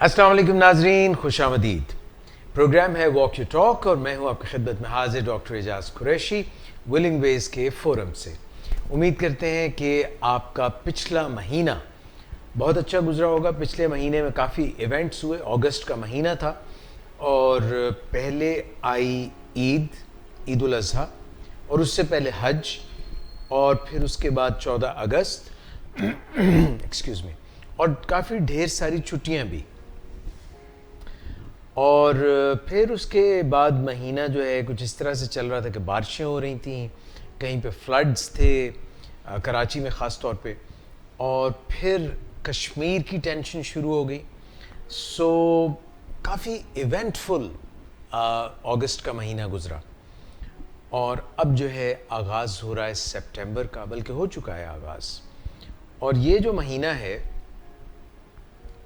अस्सलाम वालेकुम नाजरीन, खुशामदीद। प्रोग्राम है वॉक यू टॉक और मैं हूं आपकी खिदमत में हाजिर doctor Ejaz Qureshi Willing Ways के फोरम से। उम्मीद करते हैं कि आपका पिछला महीना बहुत अच्छा गुजरा होगा। पिछले महीने में काफ़ी इवेंट्स हुए। अगस्त का महीना था और पहले आई ईद उल अज़हा और उससे पहले हज और फिर उसके बाद 14 अगस्त एक्सक्यूज़ मी, और काफ़ी ढेर सारी छुट्टियां भी। और फिर उसके बाद महीना जो है कुछ इस तरह से चल रहा था कि बारिशें हो रही थी, कहीं पे फ्लड्स थे, कराची में ख़ास तौर पे, और फिर कश्मीर की टेंशन शुरू हो गई। सो काफ़ी इवेंटफुल अगस्त का महीना गुज़रा और अब जो है आगाज़ हो रहा है सितंबर का, बल्कि हो चुका है आगाज़। और ये जो महीना है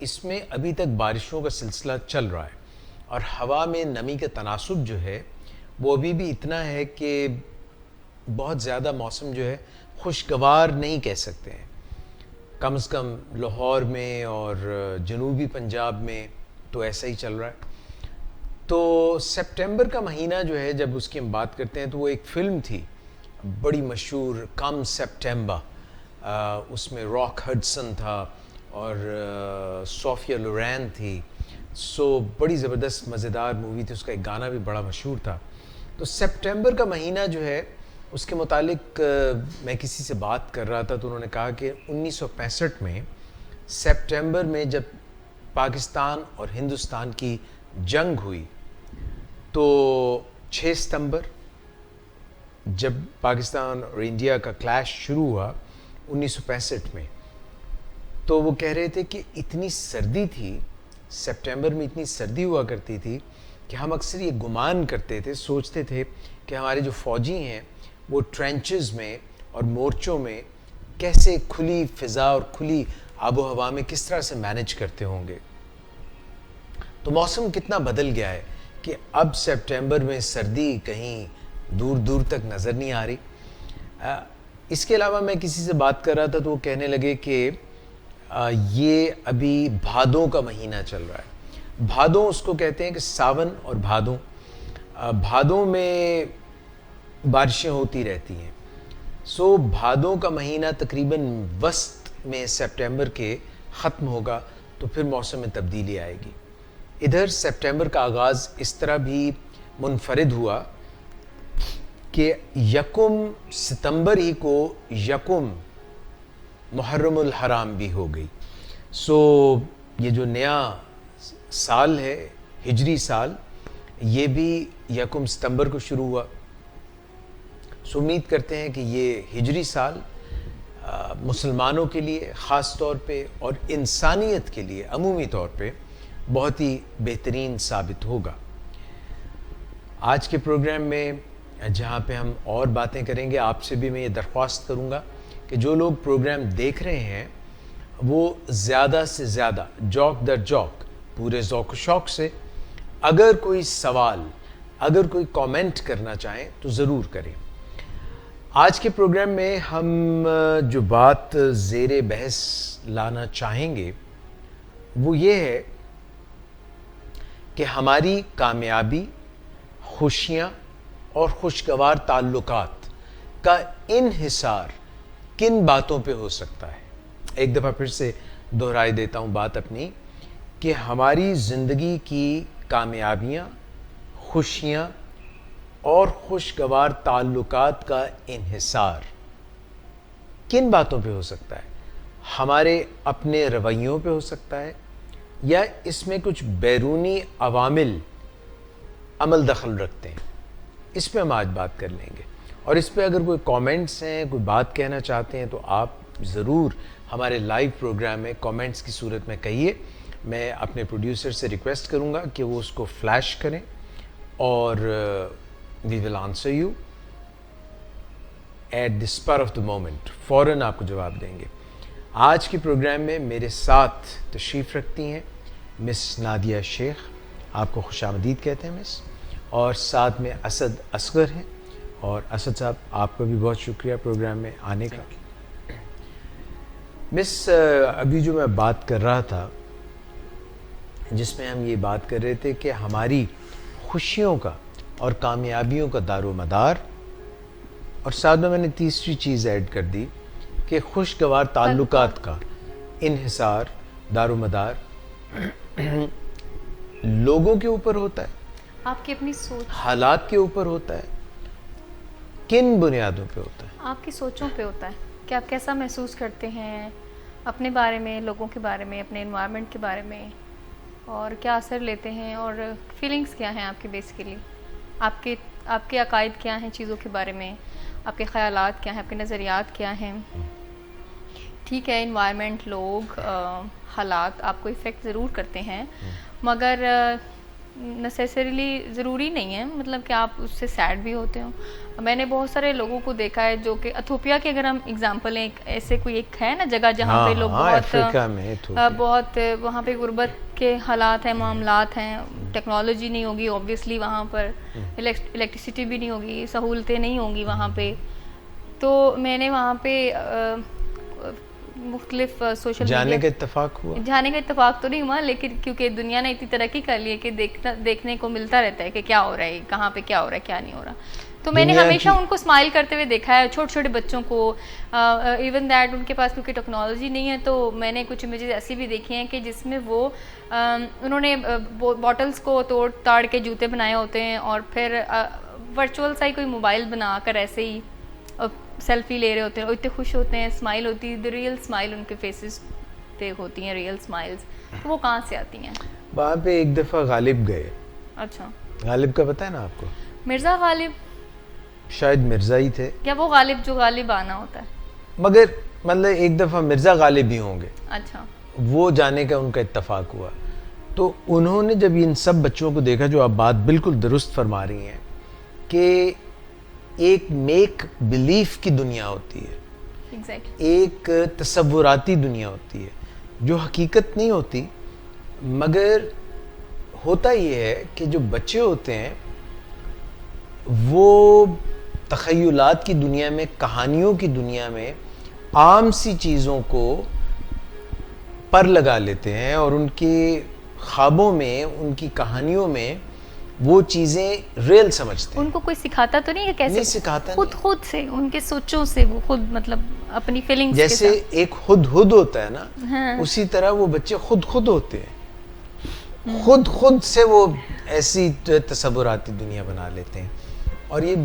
इसमें अभी तक बारिशों का सिलसिला चल रहा है और हवा में नमी का तनासुब जो है वो अभी भी इतना है कि बहुत ज़्यादा मौसम जो है खुशगवार नहीं कह सकते हैं। कम से कम लाहौर में और जनूबी पंजाब में तो ऐसा ही चल रहा है। तो सितंबर का महीना जो है, जब उसकी हम बात करते हैं तो वो एक फ़िल्म थी बड़ी मशहूर, कम सितंबर। उसमें रॉक हडसन था और सोफिया लोरेन थी। सो बड़ी ज़बरदस्त मज़ेदार मूवी थी, उसका एक गाना भी बड़ा मशहूर था। तो सितंबर का महीना जो है उसके मुतालिक मैं किसी से बात कर रहा था तो उन्होंने कहा कि 1965 में सितंबर में जब पाकिस्तान और हिंदुस्तान की जंग हुई तो 6 सितंबर जब पाकिस्तान और इंडिया का क्लैश शुरू हुआ 1965 में, तो वो कह रहे थे कि इतनी सर्दी थी, सितंबर में इतनी सर्दी हुआ करती थी कि हम अक्सर ये गुमान करते थे, सोचते थे कि हमारे जो फ़ौजी हैं वो ट्रेंचेस में और मोर्चों में कैसे खुली फ़िज़ा और खुली आबो हवा में किस तरह से मैनेज करते होंगे। तो मौसम कितना बदल गया है कि अब सितंबर में सर्दी कहीं दूर दूर तक नज़र नहीं आ रही। इसके अलावा मैं किसी से बात कर रहा था तो वो कहने लगे कि ये अभी भादों का महीना चल रहा है। भादों उसको कहते हैं कि सावन और भादों। भादों में बारिशें होती रहती हैं। सो भादों का महीना तकरीबन वस्त में सितंबर के ख़त्म होगा तो फिर मौसम में तब्दीली आएगी। इधर सितंबर का आगाज़ इस तरह भी मुनफरिद हुआ कि यकुम सितंबर ही को यकुम मुहर्रमुल हराम भी हो गई। सो ये जो नया साल है, हिजरी साल, ये भी यकुम सितंबर को शुरू हुआ। सो उम्मीद करते हैं कि ये हिजरी साल मुसलमानों के लिए ख़ास तौर पे और इंसानियत के लिए अमूमी तौर पे बहुत ही बेहतरीन साबित होगा। आज के प्रोग्राम में जहाँ पे हम और बातें करेंगे, आपसे भी मैं ये दरख्वास्त करूँगा कि जो लोग प्रोग्राम देख रहे हैं वो ज़्यादा से ज़्यादा जौक दर जौक पूरे ज़ौक शौक से अगर कोई सवाल, अगर कोई कमेंट करना चाहें तो ज़रूर करें। आज के प्रोग्राम में हम जो बात ज़ेरे बहस लाना चाहेंगे वो ये है कि हमारी कामयाबी, खुशियाँ और खुशगवार ताल्लुकात का इन्हिसार किन बातों पे हो सकता है। एक दफ़ा फिर से दोहराई देता हूँ बात अपनी कि हमारी ज़िंदगी की कामयाबियाँ, खुशियाँ और खुशगवार ताल्लुकात का इन्हिसार किन बातों पे हो सकता है। हमारे अपने रवैयों पे हो सकता है या इसमें कुछ बैरूनी अवामिल अमल दखल रखते हैं। इस पे हम आज बात कर लेंगे और इस पे अगर कोई कमेंट्स हैं, कोई बात कहना चाहते हैं तो आप ज़रूर हमारे लाइव प्रोग्राम में कमेंट्स की सूरत में कहिए। मैं अपने प्रोड्यूसर से रिक्वेस्ट करूंगा कि वो उसको फ्लैश करें और we will answer you at the spur of the moment. फ़ौरन आपको जवाब देंगे। आज के प्रोग्राम में मेरे साथ तशरीफ़ रखती हैं मिस नादिया शेख, आपको खुशामदीद कहते हैं मिस, और साथ में असद असगर हैं। और असद साहब, आपका भी बहुत शुक्रिया प्रोग्राम में आने का। मिस, अभी जो मैं बात कर रहा था जिसमें हम ये बात कर रहे थे कि हमारी खुशियों का और कामयाबियों का दारोमदार, और साथ में मैंने तीसरी चीज़ ऐड कर दी कि खुशगवार ताल्लुकात का इन्हिसार, दारोमदार लोगों के ऊपर होता है, आपकी अपनी सोच, हालात के ऊपर होता है, किन बुनियादों पे होता है? आपकी सोचों पे होता है कि आप कैसा महसूस करते हैं अपने बारे में, लोगों के बारे में, अपने एनवायरनमेंट के बारे में, और क्या असर लेते हैं, और फीलिंग्स क्या हैं आपकी बेसिकली, आपके आपके अकायद क्या हैं चीज़ों के बारे में, आपके ख़यालात क्या हैं, आपके नज़रियात क्या हैं। ठीक है, इन्वायरमेंट, लोग, हालात आपको इफ़ेक्ट ज़रूर करते हैं, मगर नेसेसरीली ज़रूरी नहीं है मतलब कि आप उससे सैड भी होते हो। मैंने बहुत सारे लोगों को देखा है जो कि इथोपिया के, अगर हम एग्जांपल लें, ऐसे कोई एक है ना जगह जहाँ पे लोग अफ्रीका में बहुत वहाँ पे गुर्बत के हालात हैं, मामलात हैं, टेक्नोलॉजी नहीं होगी ऑब्वियसली वहाँ पर, इलेक्ट्रिसिटी भी नहीं होगी, सहूलतें नहीं होंगी वहाँ पे। तो मैंने वहाँ पे मुख्तलिफ सोशल जाने का इत्तेफाक हुआ, जाने का इत्तेफाक तो नहीं हुआ, लेकिन क्योंकि दुनिया ने इतनी तरक्की कर ली है कि देखने को मिलता रहता है कि क्या हो रहा है, कहाँ पे क्या हो रहा है, क्या नहीं हो रहा। तो मैंने हमेशा उनको स्माइल करते हुए देखा है, छोटे छोटे बच्चों को, इवन दैट उनके पास क्योंकि टेक्नोलॉजी नहीं है, तो मैंने कुछ इमेजेस ऐसी भी देखी हैं कि जिसमें वो उन्होंने बॉटल्स को तोड़ ताड़ के जूते बनाए होते हैं, और फिर वर्चुअल सा ही कोई मोबाइल बनाकर ऐसे ही सेल्फी ले रहे होते हैं, और इतने खुश होते हैं, स्माइल होती है, द रियल स्माइल उनके फेसेस पे होती हैं, रियल स्माइल्स। तो वो कहाँ से आती हैं? वहाँ पे एक दफ़ा गालिब गए। अच्छा, गालिब का पता है ना आपको? मिर्ज़ा गालिब, शायद मिर्ज़ा ही थे, क्या वो गालिब जो गालिब आना होता है? मगर मतलब एक दफ़ा मिर्ज़ा गालिब ही होंगे। अच्छा, वो जाने का उनका इत्तेफाक हुआ। तो उन्होंने जब इन सब बच्चों को देखा, जो आप बात बिल्कुल दुरुस्त फरमा रही हैं कि एक मेक बिलीफ की दुनिया होती है, एग्जैक्टली, एक तसव्वुराती दुनिया होती है जो हकीकत नहीं होती, मगर होता ये है कि जो बच्चे होते हैं वो तख़य्युलात की दुनिया में, कहानियों की दुनिया में आम सी चीज़ों को पर लगा लेते हैं, और उनके ख्वाबों में, उनकी कहानियों में वो चीज़ें रियल समझते हैं। उनको कोई सिखाता तो नहीं है कैसे? नहीं सिखाता, खुद से, उनके सोचों से वो खुद, मतलब अपनी फीलिंग्स जैसे के साथ। एक खुद होता है ना, हाँ। उसी तरह वो बच्चे खुद होते हैं, खुद से वो ऐसी तसव्वुराती दुनिया बना लेते हैं, और ये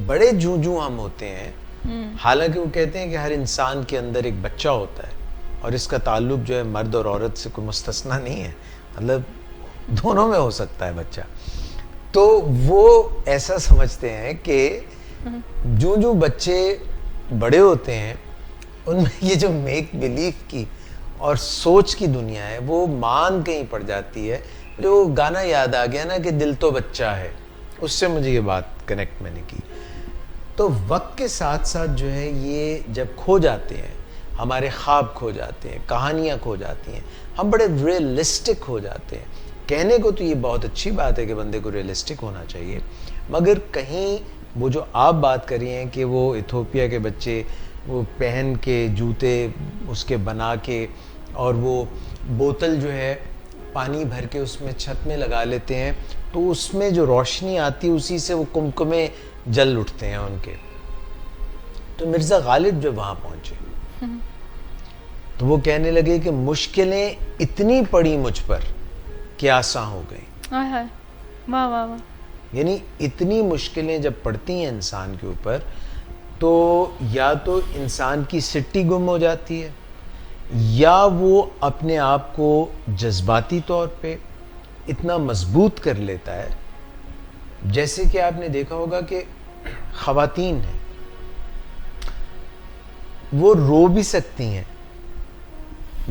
बड़े जूझू हम होते हैं। हालांकि वो कहते हैं कि हर इंसान के अंदर एक बच्चा होता है, और इसका ताल्लुक जो है मर्द और औरत से कोई मुस्तस्ना नहीं है, मतलब दोनों में हो सकता है बच्चा। तो वो ऐसा समझते हैं कि जो बच्चे बड़े होते हैं उनमें ये जो मेक बिलीफ की और सोच की दुनिया है वो मान कहीं पड़ जाती है। जो गाना याद आ गया ना कि दिल तो बच्चा है, उससे मुझे ये बात कनेक्ट मैंने की। तो वक्त के साथ साथ जो है ये जब खो जाते हैं, हमारे ख्वाब खो जाते हैं, कहानियाँ खो जाती हैं, हम बड़े रियलिस्टिक हो जाते हैं। कहने को तो ये बहुत अच्छी बात है कि बंदे को रियलिस्टिक होना चाहिए, मगर कहीं वो जो आप बात कर रही हैं कि वो इथोपिया के बच्चे वो पहन के जूते उसके बना के, और वो बोतल जो है पानी भर के उसमें छत में लगा लेते हैं, तो उसमें जो रोशनी आती है उसी से वो कुमकुमे जल उठते हैं उनके। तो मिर्ज़ा गालिब जब वहाँ पहुँचे तो वो कहने लगे कि मुश्किलें इतनी पड़ी मुझ पर कि आसान हो गई। वाह वाह वाह। यानी इतनी मुश्किलें जब पड़ती हैं इंसान के ऊपर, तो या तो इंसान की सिट्टी गुम हो जाती है, या वो अपने आप को जज्बाती तौर पे इतना मजबूत कर लेता है। जैसे कि आपने देखा होगा कि ख़वातीन हैं, वो रो भी सकती हैं,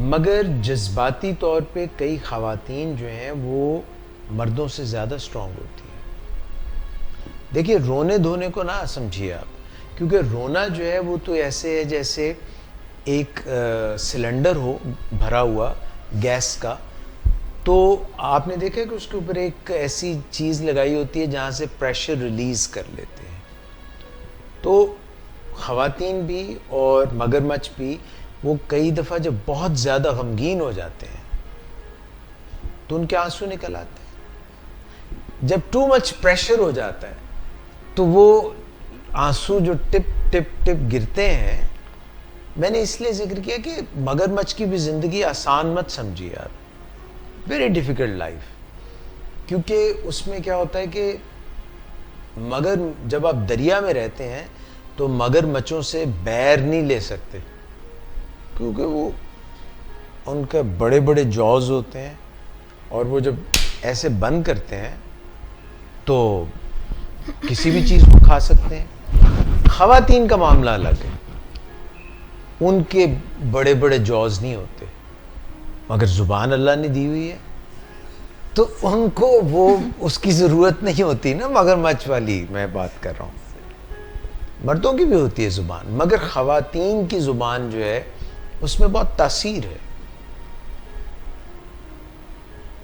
मगर जज्बाती तौर पे कई ख़वातीन जो हैं वो मर्दों से ज़्यादा स्ट्रॉन्ग होती हैं। देखिए, रोने धोने को ना समझिए आप, क्योंकि रोना जो है वो तो ऐसे है जैसे एक सिलेंडर हो भरा हुआ गैस का, तो आपने देखा है कि उसके ऊपर एक ऐसी चीज़ लगाई होती है जहाँ से प्रेशर रिलीज़ कर लेते हैं। तो ख़वातीन भी और मगरमच्छ भी वो कई दफ़ा जब बहुत ज़्यादा गमगीन हो जाते हैं तो उनके आंसू निकल आते हैं। जब टू मच प्रेशर हो जाता है तो वो आंसू जो टिप टिप टिप गिरते हैं, मैंने इसलिए जिक्र किया कि मगरमच्छ की भी जिंदगी आसान मत समझिए आप, वेरी डिफिकल्ट लाइफ। क्योंकि उसमें क्या होता है कि जब आप दरिया में रहते हैं तो मगरमच्छों से बैर नहीं ले सकते, क्योंकि वो उनके बड़े बड़े जॉज होते हैं और वो जब ऐसे बंद करते हैं तो किसी भी चीज़ को खा सकते हैं। खवातीन का मामला अलग है, उनके बड़े बड़े जॉज नहीं होते, मगर जुबान अल्लाह ने दी हुई है तो उनको वो उसकी ज़रूरत नहीं होती ना, मगरमच्छ वाली मैं बात कर रहा हूँ। मर्दों की भी होती है ज़ुबान, मगर खवातीन की ज़ुबान जो है उसमें बहुत तासीर है,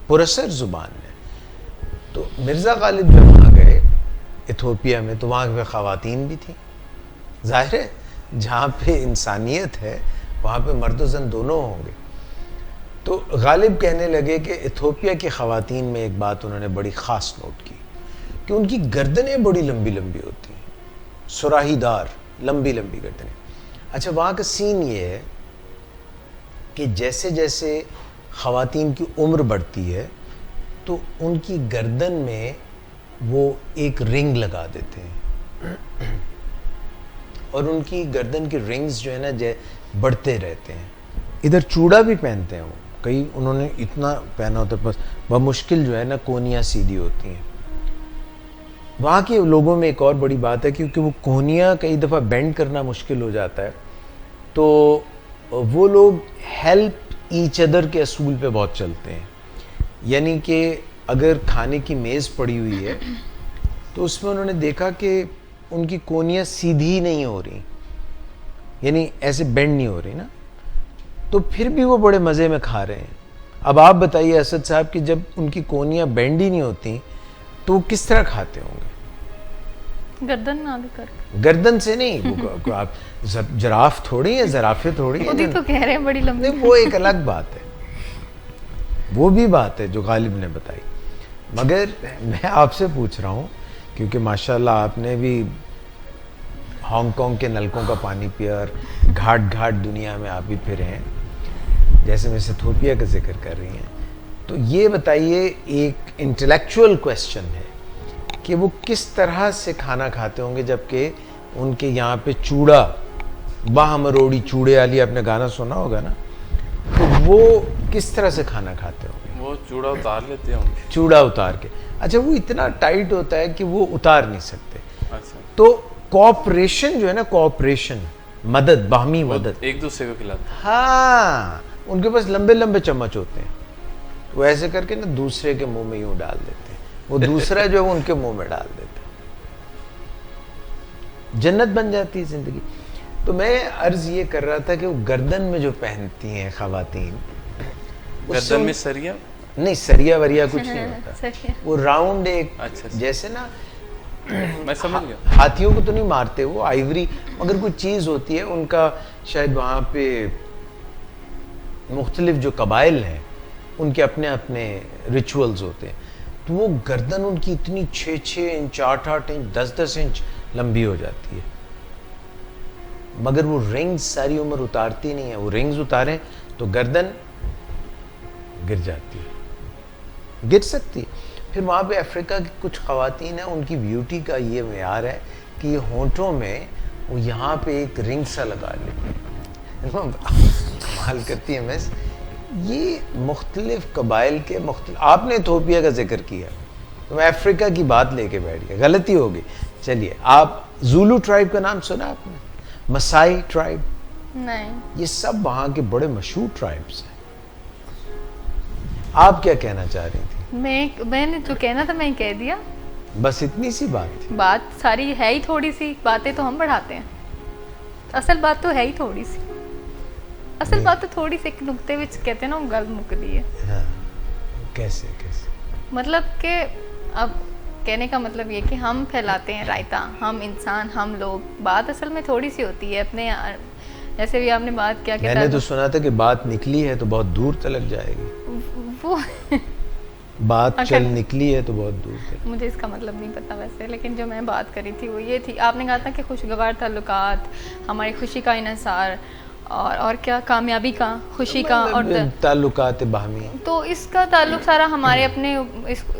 पुरअसर ज़ुबान है। तो मिर्ज़ा गालिब जब वहाँ गए इथोपिया में तो वहाँ पे खवातीन भी थी। जाहिर है जहाँ पे इंसानियत है वहाँ पे मर्द ज़न दोनों होंगे। तो गालिब कहने लगे कि इथोपिया की खवातीन में एक बात उन्होंने बड़ी ख़ास नोट की कि उनकी गर्दनें बड़ी लंबी लंबी होती हैं, सुराहीदार लंबी लंबी गर्दनें। अच्छा, वहाँ का सीन ये है कि जैसे जैसे खवातीन की उम्र बढ़ती है तो उनकी गर्दन में वो एक रिंग लगा देते हैं और उनकी गर्दन की रिंग्स जो है ना बढ़ते रहते हैं। इधर चूड़ा भी पहनते हैं वो, कई उन्होंने इतना पहना होता है, बस बमुश्किल जो है ना कोहनियाँ सीधी होती हैं। वहाँ के लोगों में एक और बड़ी बात है, क्योंकि वो कोहनियाँ कई दफ़ा बेंड करना मुश्किल हो जाता है, तो वो लोग हेल्प ईच अदर के असूल पे बहुत चलते हैं। यानी कि अगर खाने की मेज़ पड़ी हुई है तो उसमें उन्होंने देखा कि उनकी कोहनियाँ सीधी नहीं हो रही, यानी ऐसे बेंड नहीं हो रही ना, तो फिर भी वो बड़े मज़े में खा रहे हैं। अब आप बताइए असद साहब कि जब उनकी कोहनियाँ बेंड ही नहीं होती तो वो किस तरह खाते होंगे? गर्दन में आगे कर, गर्दन से नहीं, वो आप जराफ थोड़ी है, जराफे थोड़ी है। खुद ही तो कह रहे हैं बड़ी लंबी। नहीं, वो एक अलग बात है, वो भी बात है जो गालिब ने बताई। मगर मैं आपसे पूछ रहा हूँ, क्योंकि माशाल्लाह आपने भी हांगकांग के नलकों का पानी पिया और घाट घाट दुनिया में आप भी फिरे हैं, जैसे मिस इथोपिया का जिक्र कर रही हैं, तो ये बताइए, एक इंटेलेक्चुअल क्वेश्चन है कि वो किस तरह से खाना खाते होंगे, जबकि उनके यहाँ पे चूड़ा, बाह मरोड़ी चूड़े वाली आपने गाना सुना होगा ना, तो वो किस तरह से खाना खाते होंगे? वो चूड़ा उतार लेते होंगे। चूड़ा उतार के, अच्छा, वो इतना टाइट होता है कि वो उतार नहीं सकते। अच्छा, तो कोऑपरेशन जो है ना, कोऑपरेशन, मदद, बाहमी मदद, एक दूसरे को खिलाते हैं। हाँ, उनके पास लंबे लंबे चम्मच होते हैं, वो ऐसे करके ना दूसरे के मुंह में यूं डाल देते हैं, वो दूसरा जो है वो उनके मुंह में डाल देते हैं, जन्नत बन जाती है जिंदगी। तो मैं अर्ज ये कर रहा था कि वो गर्दन में जो पहनती हैं खवातीन, गर्दन में सरिया नहीं, सरिया वरिया कुछ नहीं होता, सरिया। वो राउंड एक, अच्छा। जैसे ना मैं समझ गया। हाथियों को तो नहीं मारते वो, आइवरी, मगर कोई चीज़ होती है उनका, शायद वहाँ पे मुख्तलिफ जो कबाइल हैं उनके अपने अपने रिचुअल्स होते हैं, तो वो गर्दन उनकी इतनी 6-6 इंच, 8-8 इंच, 10-10 इंच लंबी हो जाती है, मगर वो रिंग्स सारी उम्र उतारती नहीं है। वो रिंग्स उतारें तो गर्दन गिर जाती है, गिर सकती है। फिर वहाँ पे अफ्रीका की कुछ ख़वातीन हैं, उनकी ब्यूटी का ये मेयार है कि ये होंठों में वो यहाँ पे एक रिंग सा लगा लेते हैं, कमाल करती है। मिस, ये मुख्तलिफ कबाइल के आपने इथोपिया का जिक्र किया तो मैं अफ्रीका की बात लेके बैठ गया, गलती हो गई। चलिए, आप ज़ूलू ट्राइब का नाम सुना आपने? मसाई ट्राइब? नहीं। ये सब वहाँ के बड़े मशहूर ट्राइब्स हैं। आप क्या कहना चाह रही थी? मैंने जो कहना था मैं कह दिया, बस इतनी सी बात थी। बात सारी है ही थोड़ी सी, बातें तो हम बढ़ाते हैं, असल बात तो है ही थोड़ी सी, असल बात तो थोड़ी सी एक नुक्ते विच कहते हैं ना, गल मुकदी है। हाँ, कैसे कैसे? मतलब कि अब कहने का मतलब ये कि हम फैलाते हैं रायता, हम इंसान, हम लोग, बात असल में थोड़ी सी होती है अपने, जैसे भी आपने बात क्या कहता मैंने तो सुना था कि बात निकली है तो बहुत दूर तलक जाएगी। वो बात अगर- चल निकली है तो बहुत दूर तक। मुझे इसका मतलब नहीं पता वैसे, लेकिन जो मैं बात करी थी वो ये थी, आपने कहा था कि खुशगवार ताल्लुकात हमारी खुशी का इन्हिसार, और क्या, कामयाबी का, खुशी का, और ताल्लुकात बाहमी। तो इसका ताल्लुक सारा हमारे अपने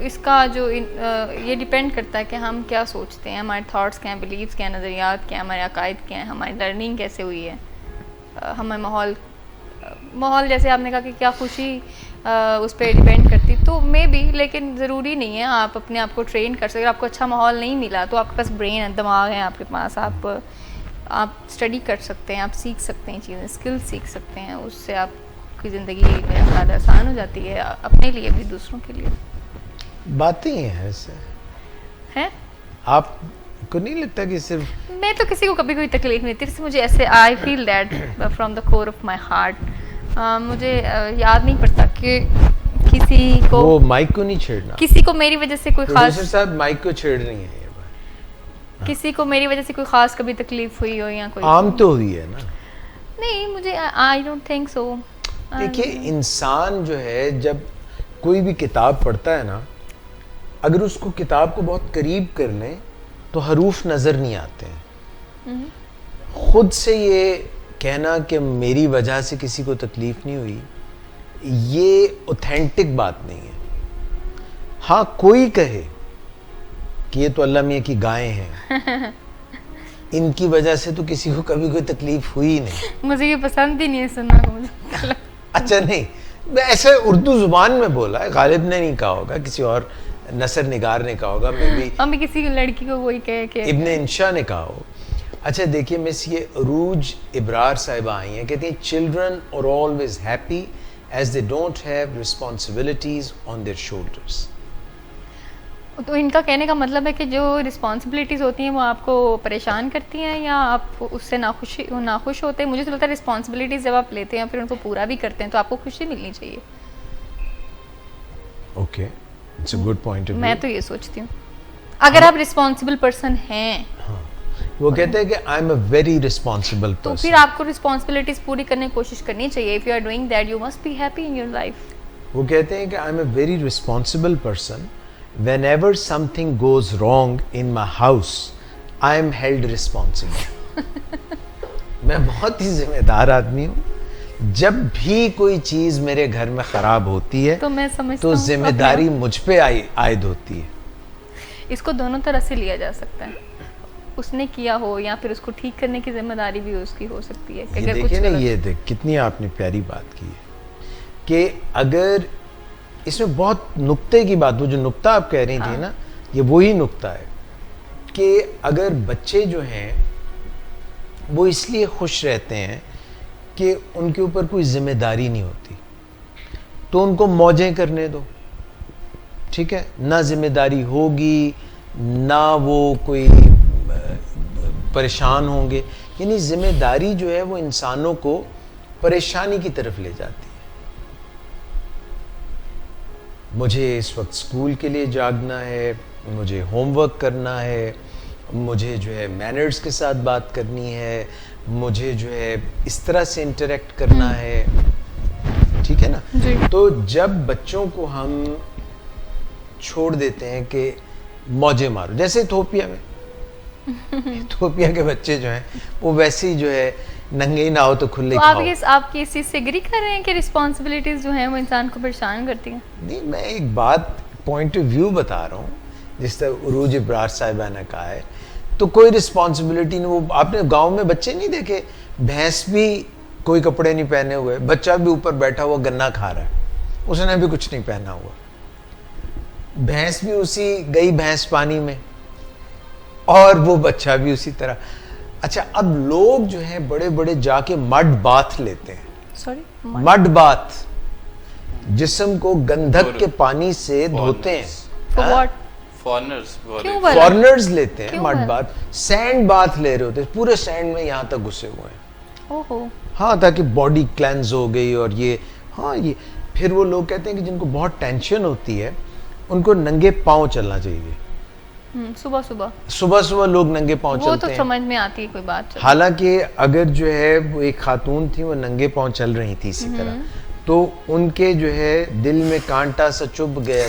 इसका जो ये डिपेंड करता है कि हम क्या सोचते हैं, हमारे थॉट्स क्या हैं, बिलीव्स क्या हैं, नज़रियात क्या हैं, हमारे अकायद क्या हैं, हमारी लर्निंग कैसे हुई है, हमारे माहौल जैसे आपने कहा कि क्या खुशी उस पर डिपेंड करती, तो मे बी, लेकिन ज़रूरी नहीं है आप अपने आप को ट्रेन कर सकते। आपको अच्छा माहौल नहीं मिला तो आपके पास ब्रेन है, दिमाग है आपके पास, आप स्टडी कर सकते हैं, आप सीख सकते हैं चीज़ें, स्किल सीख सकते हैं, उससे आपकी ज़िंदगी मेरा ख्याल आसान हो जाती है, अपने लिए भी दूसरों के लिए। बातें ही हैं ऐसे। है आपको नहीं लगता कि सिर्फ मैं तो किसी को कभी कोई तकलीफ नहीं थी, मुझे ऐसे I feel that from the core of my heart. मुझे याद नहीं पड़ता कि किसी को वो माइक को नहीं छेड़ना। किसी को मेरी वजह से कोई प्रोड्यूसर खास साहब माइक को छेड़ रही हैं ये बात। किसी को मेरी वजह से कोई खास कभी तकलीफ हुई हो या कोई आम तो हुई है ना। नहीं, मुझे आई डोंट थिंक सो। देखिए इंसान जो है जब कोई भी किताब पढ़ता है ना, अगर उसको किताब को बहुत करीब कर लें तो हरूफ नज़र नहीं आते हैं। खुद से ये कहना कि मेरी वजह से किसी को तकलीफ नहीं हुई, ये ऑथेंटिक बात नहीं है। हाँ, कोई कहे कि ये तो अल्लाह मियाँ की गायें हैं, इनकी वजह से तो किसी को कभी कोई तकलीफ हुई ही नहीं। मुझे ये पसंद ही नहीं है सुनना को मुझे। अच्छा नहीं, मैं ऐसे उर्दू जुबान में बोला है, गालिब ने नहीं कहा होगा, किसी और नसर निगार ने कहा होगा, मैं भी हम भी किसी लड़की को वही कहे कि इब्ने इंशा ने कहा हो। अच्छा देखिए मिस, ये अरूज इब्रार साहिबा आई हैं, कहती हैं children are always happy as they don't have responsibilities on their shoulders. तो इनका कहने का मतलब है कि जो रिस्पॉन्सिबिलिटीज़ होती हैं वो आपको परेशान करती हैं या आप उससे नाखुश होते हैं। मुझे तो लगता है रिस्पॉन्सिबिलिटीज़ जब आप लेते हैं फिर उनको पूरा भी करते हैं तो आपको खुशी मिलनी चाहिए। Okay, it's a good point of view. मैं तो ये सोचती हूँ, अगर आप रिस्पॉन्सिबल पर्सन हैं वो कहते हैं कि I am a very responsible तो पर्सन। फिर आपको रिस्पॉन्सिबिलिटीज़ पूरी करने की कोशिश करनी चाहिए। If you are doing that you must be happy in your life. वो कहते हैं कि I am a very responsible person, whenever something goes wrong in my house I am held responsible। मैं बहुत ही जिम्मेदार आदमी हूँ, जब भी कोई चीज मेरे घर में खराब होती है तो मैं समझता तो हूँ जिम्मेदारी मुझ पे आयद होती है। इसको दोनों तरह से लिया जा सकता है, उसने किया हो या फिर उसको ठीक करने की जिम्मेदारी भी उसकी हो सकती है। ये देखिए ना, ये देख कितनी आपने प्यारी बात की है कि अगर इसमें बहुत नुक्ते की बात, वो जो नुक्ता आप कह रही थी ना, ये वही नुक्ता है कि अगर बच्चे जो हैं वो इसलिए खुश रहते हैं कि उनके ऊपर कोई जिम्मेदारी नहीं होती, तो उनको मौजें करने दो, ठीक है ना, जिम्मेदारी होगी ना वो कोई परेशान होंगे। यानी जिम्मेदारी जो है वो इंसानों को परेशानी की तरफ ले जाती है। मुझे इस वक्त स्कूल के लिए जागना है, मुझे होमवर्क करना है, मुझे जो है मैनर्स के साथ बात करनी है, मुझे जो है इस तरह से इंटरेक्ट करना है, ठीक है ना जी। तो जब बच्चों को हम छोड़ देते हैं कि मौजे मारो, जैसे इथोपिया में इथोपिया के बच्चे जो हैं वो वैसे ही जो है नंगे ही ना हो तो खुले तो खाओ। आपकी इस चीज़ से एग्री कर रहे हैं कि रिस्पॉन्सिबिलिटीज़ जो हैं वो इंसान को परेशान करती हैं? नहीं, मैं एक बात पॉइंट ऑफ व्यू बता रहा हूँ, जिस तरह उरूज इब्रार साहिबा ने कहा है, तो कोई रिस्पॉन्सिबिलिटी नहीं। वो आपने गांव में बच्चे नहीं देखे, भैंस भी कोई कपड़े नहीं पहने हुए, बच्चा भी ऊपर बैठा हुआ गन्ना खा रहा है, उसने भी कुछ नहीं पहना हुआ, भैंस भी उसी गई भैंस पानी में और वो बच्चा भी उसी तरह। अच्छा, अब लोग जो हैं बड़े बड़े जाके मड बाथ लेते हैं, सॉरी, मड बाथ, जिस्म को गंधक के पानी से धोते हैं। For what? फॉरेनर्स क्यों बोला? फॉरेनर्स लेते हैं क्यों मड बोला? बाथ, सैंड बाथ ले रहे होते हैं, पूरे सैंड में यहाँ तक घुसे हुए हैं। ओहो, हाँ, ताकि बॉडी क्लेंस हो गई और ये, हाँ ये। फिर वो लोग कहते हैं कि जिनको बहुत टेंशन होती है उनको नंगे पाँव चलना चाहिए। सुबह सुबह सुबह सुबह लोग नंगे पाँव वो चलते तो हैं। समझ में आती है कोई बात। हालांकि अगर जो है वो एक खातून थी, वो नंगे पाँव चल रही थी इसी तरह, तो उनके जो है दिल में कांटा सा चुभ गया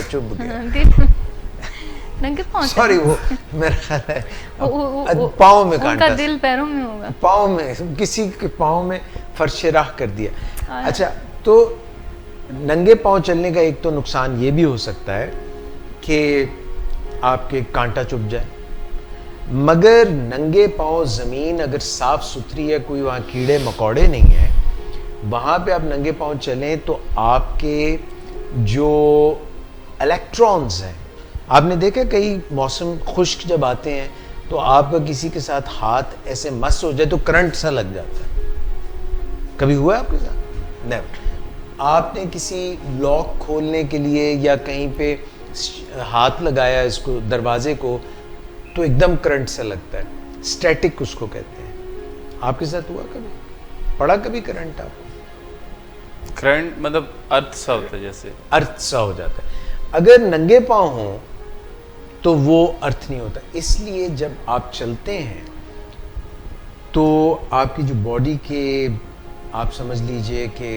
नंगे पाँव सॉरी वो मेरा ख्याल है वो पाँव में उनका कांटा दिल पैरों में होगा। पाँव में किसी के पाँव में फर्शे राख कर दिया। अच्छा, तो नंगे पाँव चलने का एक तो नुकसान ये भी हो सकता है कि आपके कांटा चुभ जाए, मगर नंगे पाँव ज़मीन अगर साफ सुथरी है, कोई वहाँ कीड़े मकोड़े नहीं है, वहाँ पे आप नंगे पाँव चलें तो आपके जो इलेक्ट्रॉन्स हैं, आपने देखा कई मौसम खुश्क जब आते हैं तो आपका किसी के साथ हाथ ऐसे मस हो जाए तो करंट सा लग जाता है, कभी हुआ है आपके साथ? नेवर। आपने किसी लॉक खोलने के लिए या कहीं पे हाथ लगाया इसको दरवाजे को तो एकदम करंट सा लगता है, स्टैटिक उसको कहते हैं। आपके साथ हुआ कभी? पड़ा कभी करंट आपको? करंट मतलब अर्थ सा होता है, जैसे अर्थ सा हो जाता है। अगर नंगे पाँव हो तो वो अर्थ नहीं होता। इसलिए जब आप चलते हैं तो आपकी जो बॉडी के, आप समझ लीजिए कि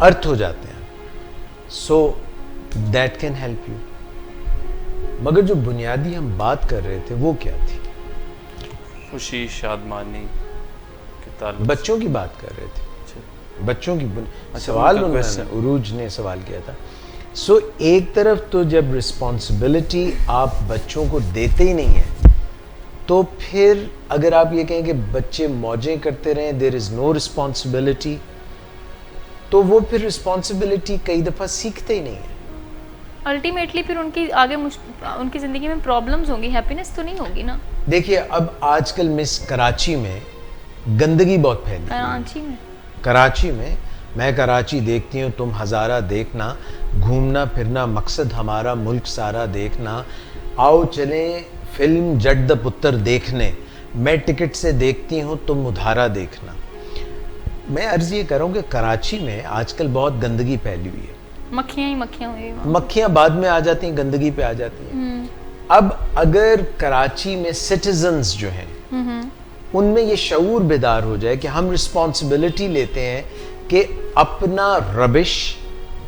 अर्थ हो जाते हैं, so that can help you. मगर जो बुनियादी हम बात कर रहे थे वो क्या थी? खुशी, शादमानी के ताल्लुक। बच्चों की बात कर रहे थे, बच्चों की अच्छा, सवाल उनका उन्होंने, question। उरूज ने सवाल किया था। सो एक तरफ तो जब रिस्पॉन्सिबिलिटी आप बच्चों को देते ही नहीं है, तो फिर अगर आप ये कहें कि बच्चे मौजें करते रहें, देयर इज नो रिस्पॉन्सिबिलिटी, तो वो फिर रिस्पॉन्सिबिलिटी कई दफ़ा सीखते ही नहीं है। अल्टीमेटली फिर उनकी आगे उनकी ज़िंदगी में प्रॉब्लम्स होंगी, हैप्पीनेस तो नहीं होगी ना। देखिए, अब आजकल मिस कराची में गंदगी बहुत फैली है। कराची में मैं कराची देखती हूँ, तुम हज़ारा देखना, घूमना फिरना मकसद हमारा, मुल्क सारा देखना, आओ चलें फिल्म जट द पुत्र देखने, मैं टिकट से देखती हूँ, तुम उधारा देखना। मैं अर्ज़ ये कर रहा हूँ कि कराची में आजकल बहुत गंदगी फैली हुई है, मक्खियाँ ही मक्खियाँ हुई हैं। मक्खियाँ बाद में आ जाती हैं, गंदगी पे आ जाती हैं। अब अगर कराची में सिटीजन्स जो हैं उनमें ये शऊर बेदार हो जाए कि हम रिस्पॉन्सिबिलिटी लेते हैं कि अपना रबिश,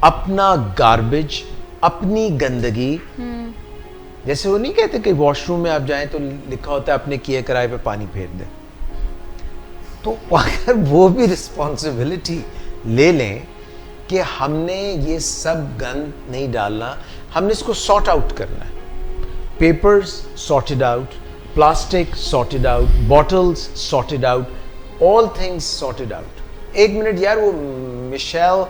अपना गार्बेज, अपनी गंदगी, जैसे वो नहीं कहते कि वॉशरूम में आप जाएं तो लिखा होता है अपने किए कराए पे पानी फेर दें, तो अगर वो भी रिस्पॉन्सिबिलिटी ले लें कि हमने ये सब गंद नहीं डालना, हमने इसको सॉर्ट आउट करना है, papers sorted out, plastic sorted out, bottles sorted out, all things sorted out. एक मिनट यार, वो मिशेल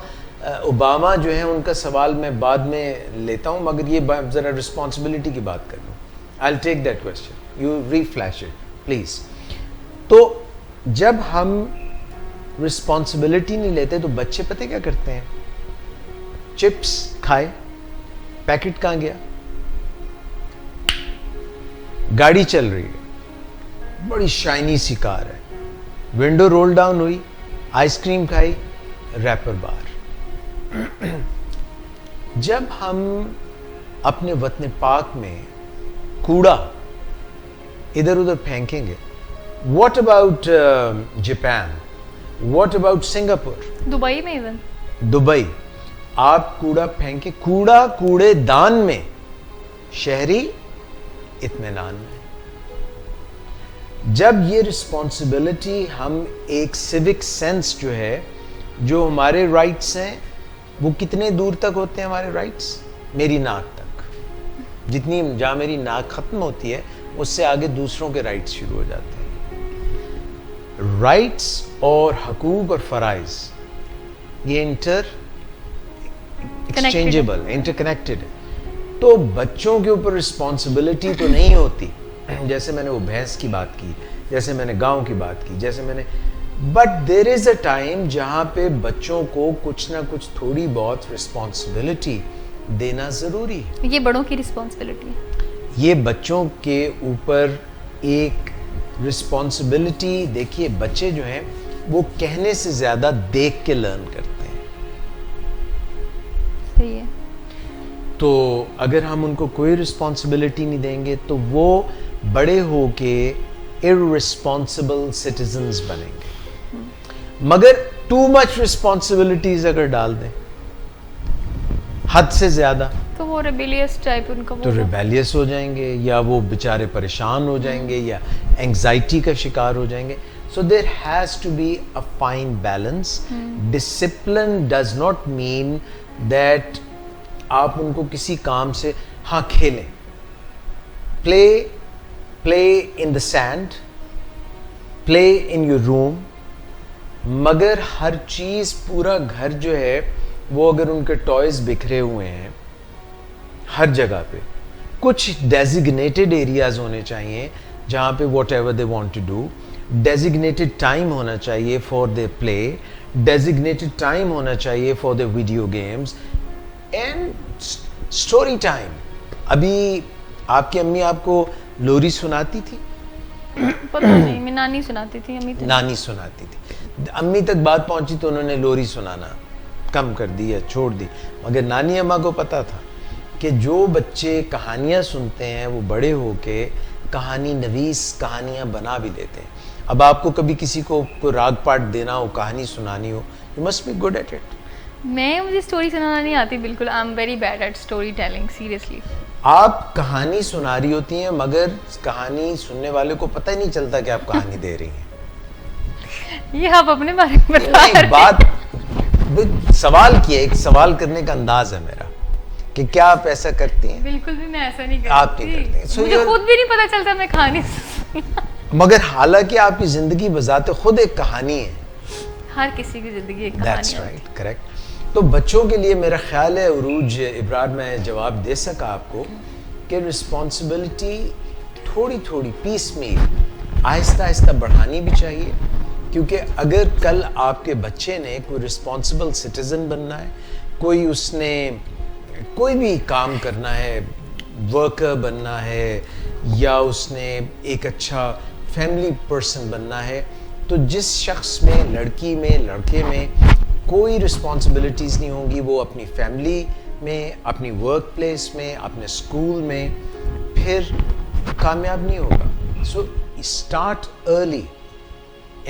ओबामा जो है उनका सवाल मैं बाद में लेता हूँ, मगर ये ज़रा रिस्पॉन्सिबिलिटी की बात कर लूँ। I will take that question, you rephrase it please. तो जब हम रिस्पॉन्सिबिलिटी नहीं लेते तो बच्चे पता क्या करते हैं? चिप्स खाए, पैकेट कहाँ गया, गाड़ी चल रही है, बड़ी शाइनी सी कार है, विंडो रोल डाउन हुई, आइसक्रीम खाई, रैपर बार। जब हम अपने वतन पाक में कूड़ा इधर उधर फेंकेंगे, what about Japan, what about Singapore, Dubai में इवन, दुबई, आप कूड़ा फेंके, कूड़ा कूड़ेदान में, शहरी इत्मीनान में। जब ये रिस्पॉन्सिबिलिटी, हम एक सिविक सेंस जो है, जो हमारे राइट्स हैं, वो कितने दूर तक होते हैं हमारे राइट्स? मेरी नाक तक, जितनी जहाँ मेरी नाक खत्म होती है उससे आगे दूसरों के राइट्स शुरू हो जाते हैं। राइट्स और हकूक और फ़राइज़ ये एक्सचेंजेबल, इंटरकनेक्टेड है। तो बच्चों के ऊपर रिस्पॉन्सिबिलिटी तो नहीं होती, जैसे मैंने वो भैंस की बात की, जैसे मैंने गांव की बात की, जैसे मैंने, but there is a time जहाँ पे बच्चों को कुछ ना कुछ थोड़ी बहुत रिस्पॉन्सिबिलिटी देना ज़रूरी है। ये बड़ों की रिस्पॉन्सिबिलिटी है, ये बच्चों के ऊपर एक रिस्पॉन्सिबिलिटी। देखिए, बच्चे जो हैं वो कहने से ज़्यादा देख के लर्न करते हैं। सही है। तो अगर हम उनको कोई रिस्पॉन्सिबिलिटी नहीं देंगे तो वो बड़े होके इररिस्पॉन्सिबल सिटीजन्स बनेंगे। मगर टू मच रिस्पॉन्सिबिलिटीज अगर डाल दें, हद से ज्यादा, तो वो रेबेलियस टाइप उनका तो वो रिबेलियस हो जाएंगे, या वो बेचारे परेशान हो जाएंगे, या एंग्जाइटी का शिकार हो जाएंगे. So there has to be a fine balance. Discipline does not mean that आप उनको किसी काम से, हाँ खेलें, play in the sand, play in your room, मगर हर चीज, पूरा घर जो है वो अगर उनके टॉयज बिखरे हुए हैं हर जगह पे, कुछ डेजिग्नेटेड एरियाज होने चाहिए जहाँ पे whatever they want to do, designated time होना चाहिए for the play, designated time होना चाहिए for the video games and story time. अभी आपकी अम्मी आपको लोरी सुनाती थी? पता नहीं, मैं नानी सुनाती थी, अम्मी तो नानी सुनाती थी. अम्मी तक बात पहुंची तो उन्होंने लोरी सुनाना कम कर दी या छोड़ दी. मगर नानी अम्मा को पता था कि जो बच्चे कहानियाँ सुनते हैं वो बड़े होके कहानी नवीस कहानियाँ बना भी लेते हैं. अब आपको कभी किसी को राग पाठ देना हो, कहानी सुनानी हो, you must be good at it. मुझे स्टोरी सुनाना नहीं आती बिल्कुल. I am very bad at story telling, seriously. आप कहानी सुना रही होती हैं मगर कहानी सुनने वाले को पता ही नहीं चलता कि आप कहानी दे रही हैं. ये आप अपने बारे में बता रहे हैं. बात सवाल किया, एक सवाल करने का अंदाज है मेरा कि क्या आप ऐसा करती हैं? बिल्कुल भी मैं ऐसा नहीं करती. आप नहीं करती हैं. So मुझे खुद भी नहीं पता चलता मैं कहानी मगर हालांकि आपकी जिंदगी बजाते खुद एक कहानी है. हर किसी की जिंदगी एक कहानी That's है. right, correct. तो बच्चों के लिए मेरा ख्याल है, उरूज इब्रार में जवाब दे सका आपको कि रिस्पॉन्सिबिलिटी थोड़ी थोड़ी पीस में आहिस्ता आहिस्ता बढ़ानी भी चाहिए. क्योंकि अगर कल आपके बच्चे ने कोई रिस्पॉन्सिबल सिटीजन बनना है, कोई उसने कोई भी काम करना है, वर्कर बनना है, या उसने एक अच्छा फैमिली पर्सन बनना है, तो जिस शख्स में, लड़की में, लड़के में कोई रिस्पॉन्सिबिलिटीज़ नहीं होंगी, वो अपनी फैमिली में, अपनी वर्क प्लेस में, अपने स्कूल में फिर कामयाब नहीं होगा. So start early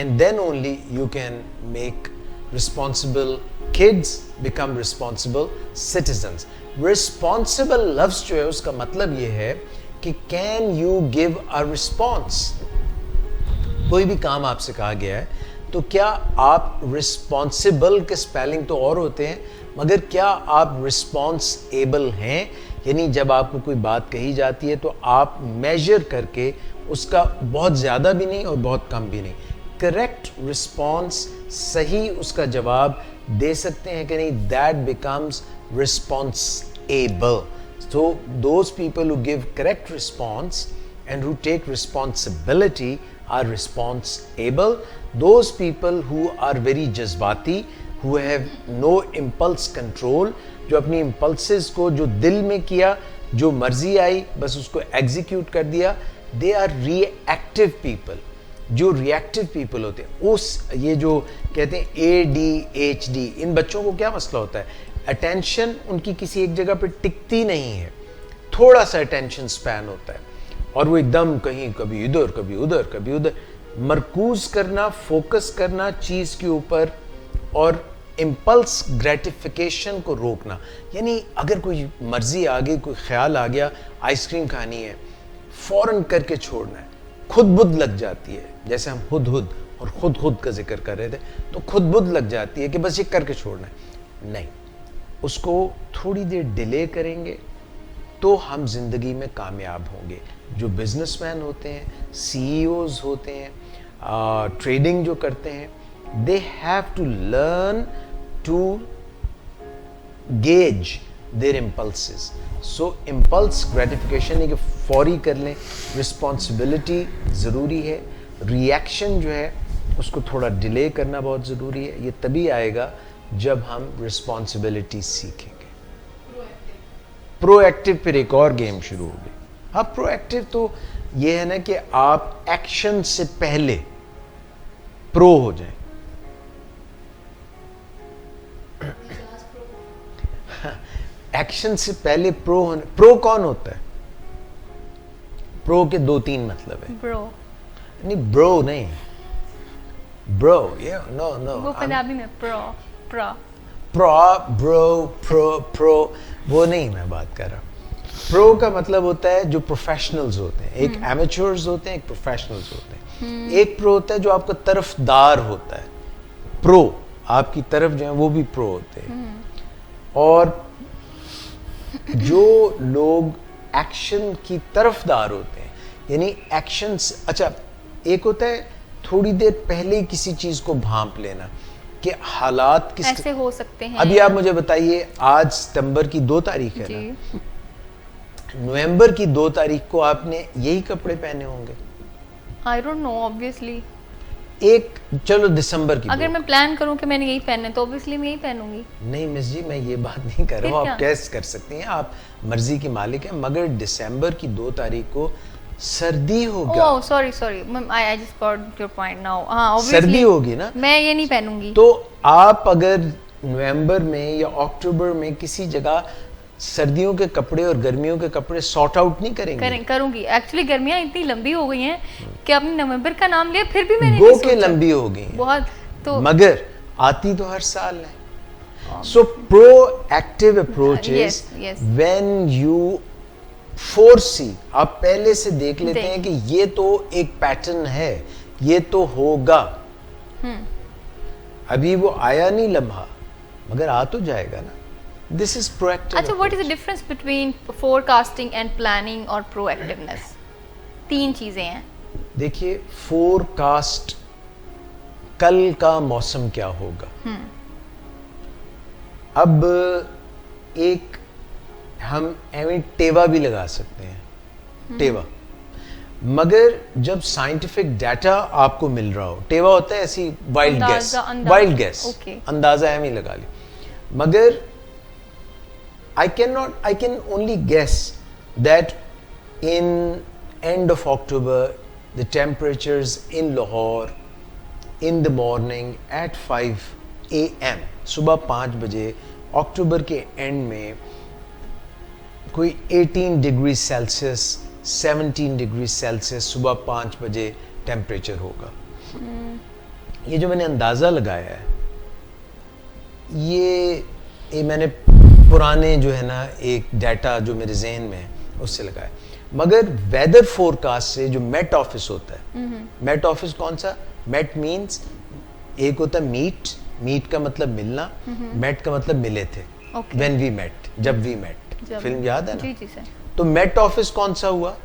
and then only you can make responsible kids become responsible citizens. Responsible लफ्ज़ जो है उसका मतलब ये है कि can you give a response. कोई भी काम आपसे कहा गया है तो क्या आप responsible के स्पेलिंग तो और होते हैं, मगर क्या आप responsible हैं, यानी जब आपको कोई बात कही जाती है तो आप मेजर करके उसका बहुत ज़्यादा भी नहीं और बहुत कम भी नहीं, करेक्ट रिस्पॉन्स, सही उसका जवाब दे सकते हैं कि नहीं, that becomes responsible. So those people who give correct response and who take responsibility are responsible. Those people who are very जज्बाती, who have no impulse control, जो अपनी impulses को जो दिल में किया, जो मर्जी आई बस उसको execute कर दिया, they are reactive people. जो रिएक्टिव पीपल होते हैं, उस ये जो कहते हैं ADHD, इन बच्चों को क्या मसला होता है, अटेंशन उनकी किसी एक जगह पे टिकती नहीं है, थोड़ा सा अटेंशन स्पैन होता है और वो एकदम कहीं कभी इधर कभी उधर कभी उधर. मरकूज करना, फोकस करना चीज़ के ऊपर और इम्पल्स ग्रेटिफिकेशन को रोकना, यानी अगर कोई मर्जी आ गई, कोई ख्याल आ गया आइसक्रीम खानी है, फौरन करके छोड़ना है. खुद बुद लग जाती है, जैसे हम खुद और खुद का जिक्र कर रहे थे, तो खुद बुद लग जाती है कि बस ये करके छोड़ना है. नहीं, उसको थोड़ी देर डिले करेंगे तो हम जिंदगी में कामयाब होंगे. जो बिजनेसमैन होते हैं, CEOs होते हैं, ट्रेडिंग जो करते हैं, they have to learn to gauge their impulses. So impulse gratification है कि फौरी कर लें, रिस्पॉन्सिबिलिटी ज़रूरी है, रिएक्शन जो है उसको थोड़ा डिले करना बहुत ज़रूरी है. ये तभी आएगा जब हम रिस्पॉन्सिबिलिटी सीखेंगे. प्रोएक्टिव फिर एक और गेम शुरू हो गई. हाँ, प्रोएक्टिव तो ये है ना कि आप एक्शन से पहले प्रो हो जाएं. एक्शन से पहले प्रो होने. प्रो कौन होता है? प्रो के 2-3 मतलब है. ब्रो नहीं, ब्रो नहीं, ब्रो, ये नो वो पंजाबी में प्रो प्रो प्रो वो नहीं मैं बात कर रहा। प्रो का मतलब होता है जो प्रोफेशनल्स होते हैं, एक एमेच्योर्स होते हैं, एक प्रोफेशनल्स होते हैं। एक प्रो होता है जो आपका तरफदार होता है, प्रो आपकी तरफ जो है वो भी प्रो होते हैं। और जो लोग एक्शन की तरफदार होते हैं, यानी एक्शंस, अच्छा एक होता है थोड़ी देर पहले किसी चीज को भांप लेना कि हालात किस ऐसे हो सकते हैं। अभी आप मुझे बताइए, आज सितंबर की 2 तारीख है जी। ना, नवंबर की 2 तारीख को आपने यही कपड़े पहने होंगे। आई डोंट नो, ऑब्वियसली एक चलो दिसंबर की अगर 2। मैं प्लान करूं कि मैंने यही पहनना है तो ऑब्वियसली मैं यही पहनूंगी। नहीं मिस जी, मैं ये बात नहीं कर रहा हूँ, फिर आप क्या? कैस कर सकती हैं, आप मर्जी की मालिक हैं, मगर दिसंबर की 2 तारीख को सर्दी होगा। Oh sorry I just got your point now. हां ऑब्वियसली सर्दी होगी ना, मैं ये नहीं पहनूंगी। तो आप अगर नवंबर में या अक्टूबर में किसी जगह सर्दियों के कपड़े और गर्मियों के कपड़े सॉर्ट आउट नहीं करेंगे? करूंगी। एक्चुअली गर्मियां इतनी लंबी हो गई हैं कि आपने नवंबर का नाम लिया, फिर भी मैंने गो नहीं के सोचा। लंबी हो गई हैं। बहुत तो मगर आती तो हर साल है। So proactive approach is Yes, yes. When you foresee, आप पहले से देख लेते देख। हैं कि ये तो एक पैटर्न है, ये तो होगा। अभी वो आया नहीं लम्हा, मगर आ तो जाएगा ना। This is proactive. अच्छा, what is the difference between forecasting and planning और प्रोएक्टिवनेस? 3 चीजें हैं। देखिए, फोरकास्ट, कल का मौसम क्या होगा। अब एक हम एवं टेवा भी लगा सकते हैं, टेवा, मगर जब साइंटिफिक डाटा आपको मिल रहा हो, टेवा होता है ऐसी वाइल्ड गैस, अंदाजा, वाइल्ड गैस, okay. अंदाजा एवं लगा ली, मगर I can only guess that in end of October the temperatures in Lahore in the morning at 5 AM, सुबह 5 बजे अक्टूबर के एंड में कोई 18 डिग्री सेल्सियस 17 डिग्री सेल्सियस सुबह 5 बजे टेम्परेचर होगा। ये जो मैंने अंदाज़ा लगाया है, ये मैंने पुराने जो है ना एक डाटा जो मेरे जहन में है उससे लगाया, मगर वेदर फोरकास्ट से जो मेट ऑफिस होता है, मेट ऑफिस कौन सा? मेट मीन्स एक होता है मीट, मीट का मतलब मिलना, मेट का मतलब मिले थे, Okay. व्हेन वी मेट, जब वी मेट, फिल्म याद है ना? जी जी सर। तो मेट ऑफिस कौन सा हुआ?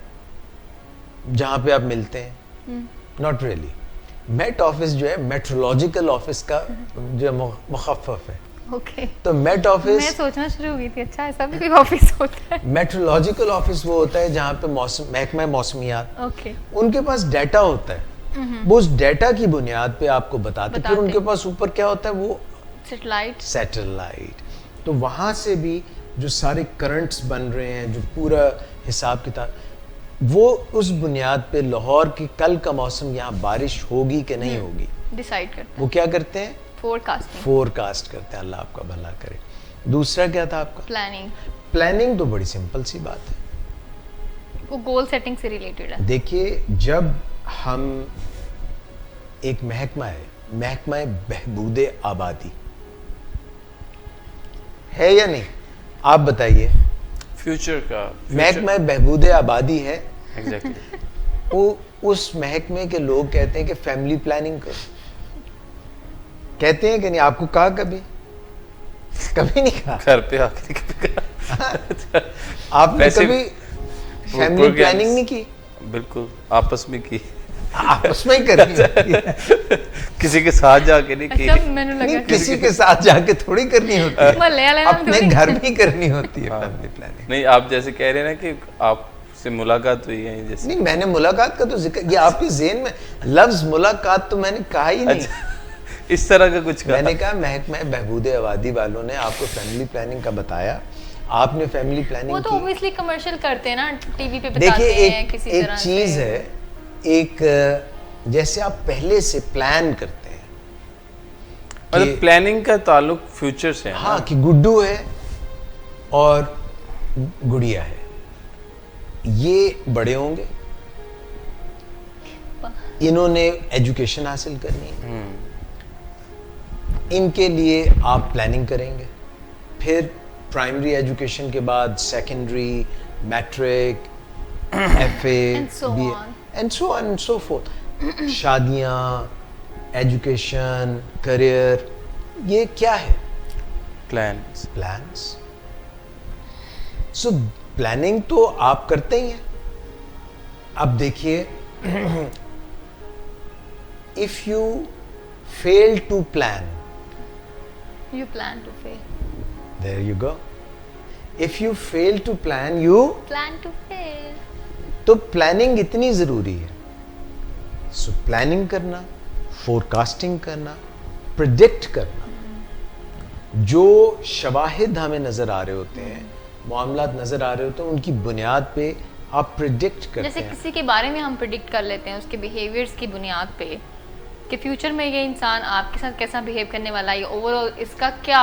जहां पे आप मिलते हैं? Not really. मेट ऑफिस जो है मेट्रोलॉजिकल ऑफिस का जो मुखफ़फ़ है। ओके। तो मेट मैं ऑफिस, वो सोचना शुरू हो गई थी, अच्छा ऐसा भी कोई ऑफिस होता है। मेट्रोलॉजिकल ऑफिस वो होता है जहाँ पे मौसम, महकमा मौसमियात, ओके। उनके पास डाटा होता है, वो उस डाटा की बुनियाद पे आपको बताते हैं। फिर उनके पास ऊपर क्या होता है? वो सैटेलाइट। सैटेलाइट। तो वहाँ से भी जो सारे करंट्स बन रहे हैं, जो पूरा हिसाब किताब, वो उस बुनियाद पे लाहौर की कल का मौसम, यहाँ बारिश होगी कि नहीं होगी, डिसाइड करता वो क्या करते हैं? फोरकास्टिंग, फोरकास्ट करते हैं। अल्लाह आपका भला करे। दूसरा क्या था आपका? प्लानिंग। प्लानिंग तो बड़ी सिंपल सी बात है। वो गोल सेटिंग से रिलेटेड है। देखिए, जब हम एक महकमा है, महकमा बहबूदे आबादी है या नहीं, आप बताइए। फ्यूचर का महकमा बहबूदे आबादी है, एग्जैक्टली। वो उस महकमे के लोग कहते हैं कि फैमिली प्लानिंग करो, कहते हैं कि नहीं? आपको कहा कभी? कभी नहीं कहा? घर पे आके कभी कहा। आपने वैसे कभी वो फैमिली programs- प्लानिंग नहीं की? बिल्कुल, आपस में की। आपस में ही करनी होती है। किसी के साथ जाके नहीं की। अच्छा मैंने नहीं, लगा किसी के साथ जाके थोड़ी करनी होती है, मोहल्ले वाले नाम अपने थोड़ी। घर में ही करनी होती है फैमिली प्लानिंग। नहीं, आप जैसे कह रहे हैं ना कि आपसे मुलाकात हुई है जैसे। नहीं, मैंने मुलाकात का तो जिक्र, ये आपके ज़हन में लफ्ज मुलाकात तो मैंने कहा ही नहीं। अच्छा, इस तरह का कुछ कहा। मैंने कहा महकमा बहबूदे आबादी वालों ने आपको फैमिली प्लानिंग का बताया, आपने फैमिली वो प्लानिंग तो की। ऑब्वियसली कमर्शियल करते हैं ना, टीवी पे बताते देखिए, हैं किसी एक तरह चीज से। है, एक जैसे आप पहले से प्लान करते हैं मतलब प्लानिंग का ताल्लुक फ्यूचर से है ना? हाँ, कि गुड्डू है और गुड़िया है, ये बड़े होंगे, इन्होंने एजुकेशन हासिल करनी है, इनके लिए आप प्लानिंग करेंगे, फिर प्राइमरी एजुकेशन के बाद secondary, matric, FA, And so B on. And so on and so forth, शादियाँ, एजुकेशन, करियर, ये क्या है? प्लान्स। प्लान्स। सो प्लानिंग तो आप करते ही हैं। अब देखिए, if you fail to plan, You plan to fail. There you go, if you fail to plan you, Plan to fail. तो प्लानिंग इतनी जरूरी है। सो प्लानिंग करना, फोरकास्टिंग करना, प्रिडिक्ट करना, जो शवाहिद हमें नजर आ रहे होते हैं, मामलात नजर आ रहे होते हैं, उनकी बुनियाद पे आप प्रिडिक्ट करते जैसे हैं। किसी के बारे में हम प्रिडिक्ट कर लेते हैं उसके बिहेवियर्स की बुनियाद पे कि फ्यूचर में ये इंसान आपके साथ कैसा बिहेव करने वाला है, ओवरऑल इसका क्या,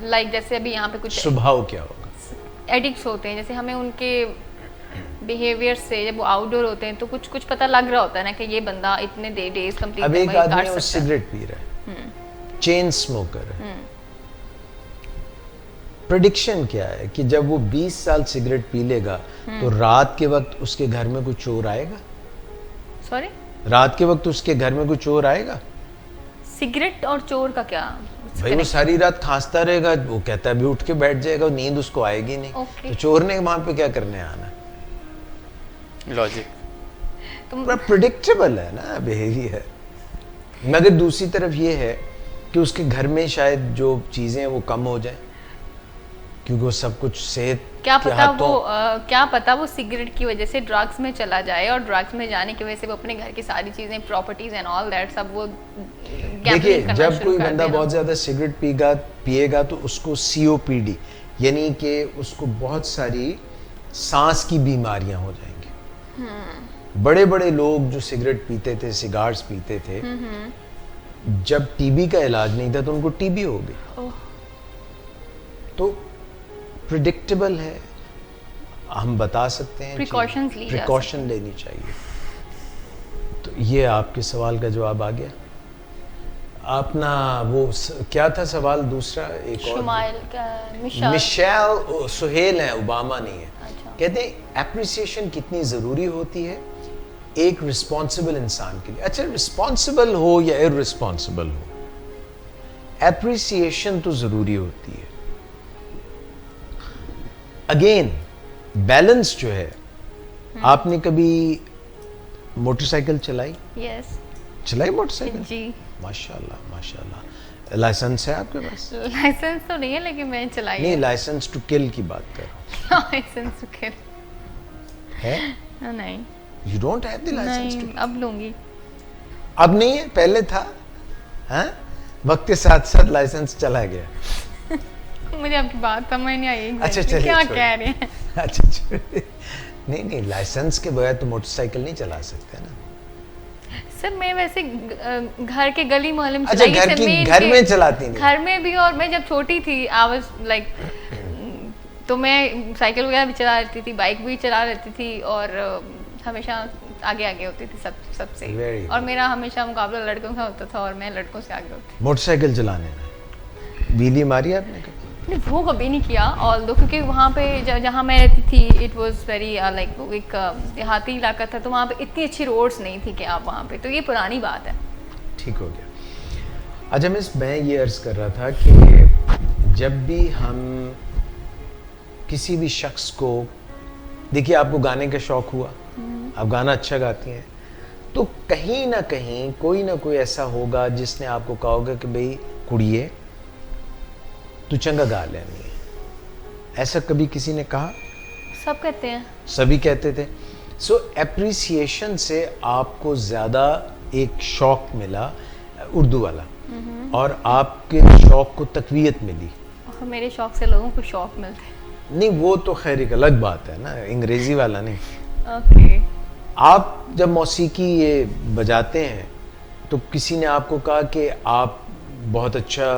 लाइक जैसे अभी यहाँ पे कुछ स्वभाव क्या होगा। एडिक्ट्स होते हैं, जैसे हमें उनके बिहेवियर से जब वो आउटडोर होते हैं तो कुछ कुछ पता लग रहा होता है ना कि ये बंदा इतने डेज कंप्लीट अब एक आदमी है वो सिगरेट पी रहा है, चेन स्मोकर है, प्रेडिक्शन क्या है कि जब वो 20 साल सिगरेट पी लेगा तो रात के वक्त उसके घर में कोई चोर आएगा? सॉरी, रात के वक्त उसके घर में कोई चोर आएगा? सिगरेट और चोर का क्या भाई वो सारी रात खांसता रहेगा, वो कहता है अभी उठ के बैठ जाएगा, नींद उसको आएगी नहीं। Okay. तो चोर ने वहां पे क्या करने आना? लॉजिक। तुम प्रिडिक्टेबल है ना बिहेवियर। मगर दूसरी तरफ ये है कि उसके घर में शायद जो चीजें हैं वो कम हो जाए, क्योंकि वो सब कुछ सेहत क्या के पता हाथों। वो क्या पता वो सिगरेट की वजह से ड्रग्स में चला जाए और ड्रग्स में जाने की वजह से वो अपने घर की सारी चीजें, प्रॉपर्टीज एंड ऑल दैट सब वो देखिए, gambling करना जब शुरू कोई कर बंदा देना। बहुत ज्यादा सिगरेट पिएगा तो उसको COPD यानी कि उसको बहुत सारी सांस की बीमारियां हो जाएंगी। बड़े बड़े लोग जो सिगरेट पीते थे, सिगार्स पीते थे, जब टीबी का इलाज नहीं था तो उनको टीबी हो गई। ओह, तो प्रिडिक्टेबल है, हम बता सकते हैं, Precautions ली जा प्रिकॉशन लेनी चाहिए। तो ये आपके सवाल का जवाब आ गया। अपना वो क्या था सवाल दूसरा? एक और शुमाइल का मिशेल। मिशेल सुहेल है, ओबामा नहीं है। अच्छा। कहते हैं एप्रिसिएशन कितनी ज़रूरी होती है एक रिस्पॉन्सिबल इंसान के लिए। अच्छा, रिस्पॉन्सिबल हो या इररिस्पॉन्सिबल हो, एप्रिसिएशन तो ज़रूरी होती है। अगेन बैलेंस जो है, आपने कभी मोटरसाइकिल चलाई? यस चलाई मोटरसाइकिल? जी, माशाल्लाह माशाल्लाह। लाइसेंस है आपके पास? लाइसेंस तो नहीं है लेकिन मैं चलाई नहीं, है। लाइसेंस टू किल की बात कर रहा लाइसेंस तो खैर हूं। है? नहीं you don't have the license नहीं, टू? अब लूंगी। अब नहीं है, पहले था। हाँ, वक्त के साथ साथ लाइसेंस चला गया। मुझे आपकी बात समझ नहीं आई अच्छा, exactly चलिए, क्या छोड़िए। कह रहे हैं। अच्छा छोड़िए। नहीं नहीं, लाइसेंस के बगैर तो मोटरसाइकिल नहीं चला सकते ना। सर मैं वैसे घर के गली मोहल्ले में अच्छा, चलाई, घर जैसे की main घर के- में चलाती नहीं? घर में भी, और मैं जब छोटी थी आई वाज लाइक, तो मैं साइकिल वगैरह भी चला लेती थी, बाइक भी चला लेती थी, और हमेशा आगे आगे होती थी सबसे। Very और मेरा हमेशा मुकाबला लड़कों का होता था और मैं लड़कों से आगे होती मोटरसाइकिल चलाने में व्हीली मारी आपने कभी? थी। वो कभी नहीं किया ऑल्दो, क्योंकि वहाँ पे जहाँ मैं रहती थी इट वाज वेरी लाइक एक देहाती इलाका था, तो वहाँ पे इतनी अच्छी रोड्स नहीं थी कि आप वहाँ पे, तो ये पुरानी बात है। ठीक हो गया। अच्छा मिस, मैं ये अर्ज कर रहा था कि जब भी हम किसी भी शख्स को, देखिए आपको गाने का शौक हुआ, आप गाना अच्छा गाती हैं, तो कहीं ना कहीं कोई ना कोई ऐसा होगा जिसने आपको कहा होगा कि भाई कुड़िए तू चंगा गा लेनी है। ऐसा कभी किसी ने कहा? सब कहते हैं। सभी कहते थे। सो एप्रिसिएशन से आपको ज़्यादा एक शौक मिला उर्दू वाला, और आपके शौक को तकवीयत मिली। और मेरे शौक से लोगों को शौक मिलते हैं। नहीं, वो तो खैर एक अलग बात है ना, अंग्रेजी वाला नहीं। ओके। आप जब मौसीकी ये बजाते हैं तो किसी ने आपको कहा कि आप बहुत अच्छा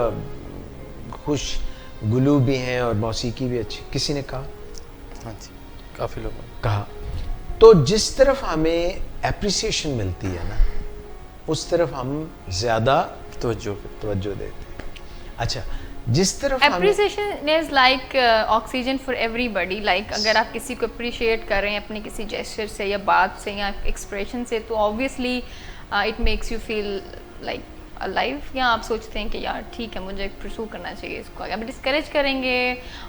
खुश गुलू भी हैं और मौसीकी भी अच्छी, किसी ने कहा? हाँ जी, काफ़ी लोगों ने कहा। तो जिस तरफ हमें एप्रिसिएशन मिलती है ना, उस तरफ हम ज़्यादा तवज्जो देते हैं। अच्छा, जिस तरफ appreciation is like oxygen for everybody. Like अगर आप किसी को अप्रिशिएट कर रहे हैं अपने किसी जेस्चर से या बात से या एक्सप्रेशन से, तो obviously it makes you feel like alive. या आप सोचते हैं कि यार ठीक है, मुझे परसू करना चाहिए इसको। अगर डिस्करेज करेंगे,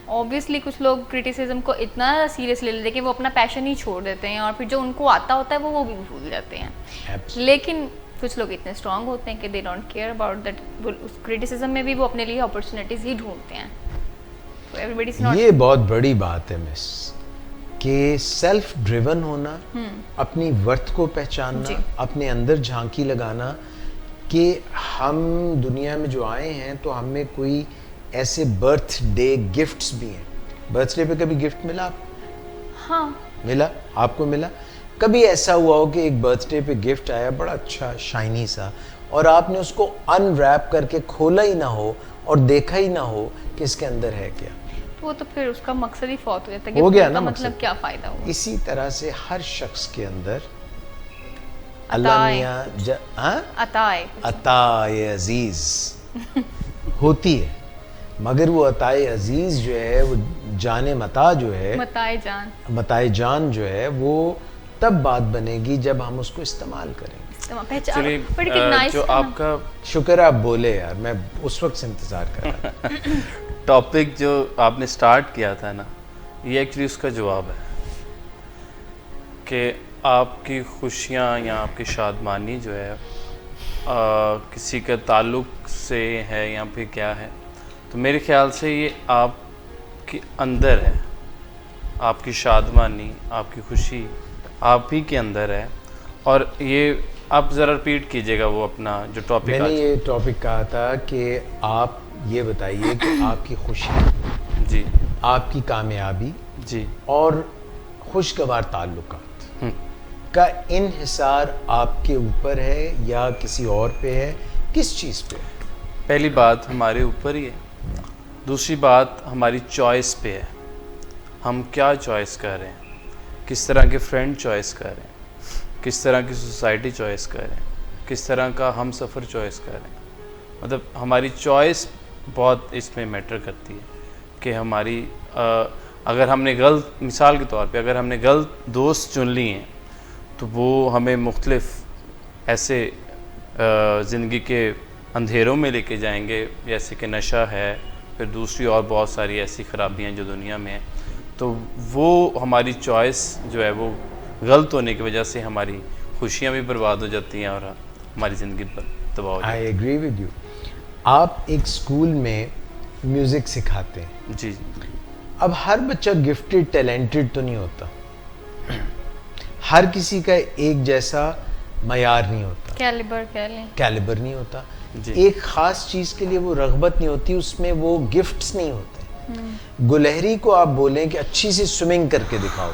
ऑब्वियसली कुछ लोग क्रिटिसिज्म को इतना सीरियसली ले लेते हैं कि वो अपना पैशन ही छोड़ देते हैं, और फिर जो उनको आता होता है वो भी भूल जाते हैं। लेकिन कुछ लोग इतने स्ट्रांग होते हैं कि they don't care about that. उस क्रिटिसिज्म में भी वो अपने लिए अपॉर्चुनिटीज ही ढूंढते हैं। तो एवरीबॉडी इज नॉट। ये बहुत बड़ी बात है मिस, कि सेल्फ ड्रिवन होना, अपनी वर्थ को पहचानना, अपने अंदर झांकी लगाना कि हम दुनिया में जो आए हैं तो हमें कोई ऐसे बर्थडे गिफ्ट्स भी हैं। बर्थडे पे कभी गिफ्ट मिला आपको? हाँ, मिला। आपको मिला? कभी ऐसा हुआ हो कि एक बर्थडे पे गिफ्ट आया बड़ा अच्छा शाइनी सा, और आपने उसको अनरैप करके खोला ही ना हो और देखा ही ना हो कि इसके अंदर है क्या? वो तो फिर उसका मकसद ही फौत हो जाता है। हो गया ना मतलब मकसद। क्या फायदा हुआ? इसी तरह से हर शख्स के अंदर अल्लाह मियां अताए अजीज होती है, मगर वो अताए अजीज जो है, वो जाने मता जो है, मताए जान जो है, वो तब बात बनेगी जब हम उसको इस्तेमाल करेंगे। चलिए, जो आपका शुक्र आप बोले यार, मैं उस वक्त से इंतजार कर रहा था। टॉपिक जो आपने स्टार्ट किया था ना, ये एक्चुअली उसका जवाब है कि आपकी खुशियाँ या आपकी शादमानी जो है किसी का ताल्लुक़ से है या फिर क्या है, तो मेरे ख्याल से ये आपके अंदर है। आपकी शादमानी, आपकी खुशी आप ही के अंदर है। और ये आप ज़रा रिपीट कीजिएगा वो अपना जो टॉपिक। मैंने ये टॉपिक कहा था कि आप ये बताइए कि आपकी खुशी जी, आपकी कामयाबी जी, और खुशगवार ताल्लुकात का इन्हिसार आपके ऊपर है या किसी और पे है? किस चीज़ पे? पहली बात हमारे ऊपर ही है, दूसरी बात हमारी चॉइस पे है। हम क्या चॉइस कर रहे हैं, किस तरह के फ्रेंड चॉइस कर रहे हैं, किस तरह की सोसाइटी चॉइस कर रहे हैं, किस तरह का हम सफ़र चॉइस कर रहे हैं। मतलब हमारी चॉइस बहुत इसमें मैटर करती है कि हमारी अगर हमने गलत, मिसाल के तौर पे अगर हमने गलत दोस्त चुन लिए हैं तो वो हमें मुख्तलिफ ऐसे ज़िंदगी के अंधेरों में लेके जाएंगे, जैसे कि नशा है, फिर दूसरी और बहुत सारी ऐसी ख़राबियाँ जो दुनिया में हैं। तो वो हमारी चॉइस जो है वो गलत होने की वजह से हमारी खुशियाँ भी बर्बाद हो जाती हैं और हमारी ज़िंदगी तबाह हो जाती है। I agree with you. आप एक स्कूल में म्यूज़िक सिखाते हैं। जी। अब हर बच्चा गिफ्टेड टैलेंटेड तो नहीं होता, हर किसी का एक जैसा मयार नहीं होता, कैलिबर नहीं होता, एक ख़ास चीज़ के लिए वो रग़बत नहीं होती, उसमें वो गिफ्ट्स नहीं होते। गुलहरी को आप बोलें कि अच्छी सी स्विमिंग करके दिखाओ,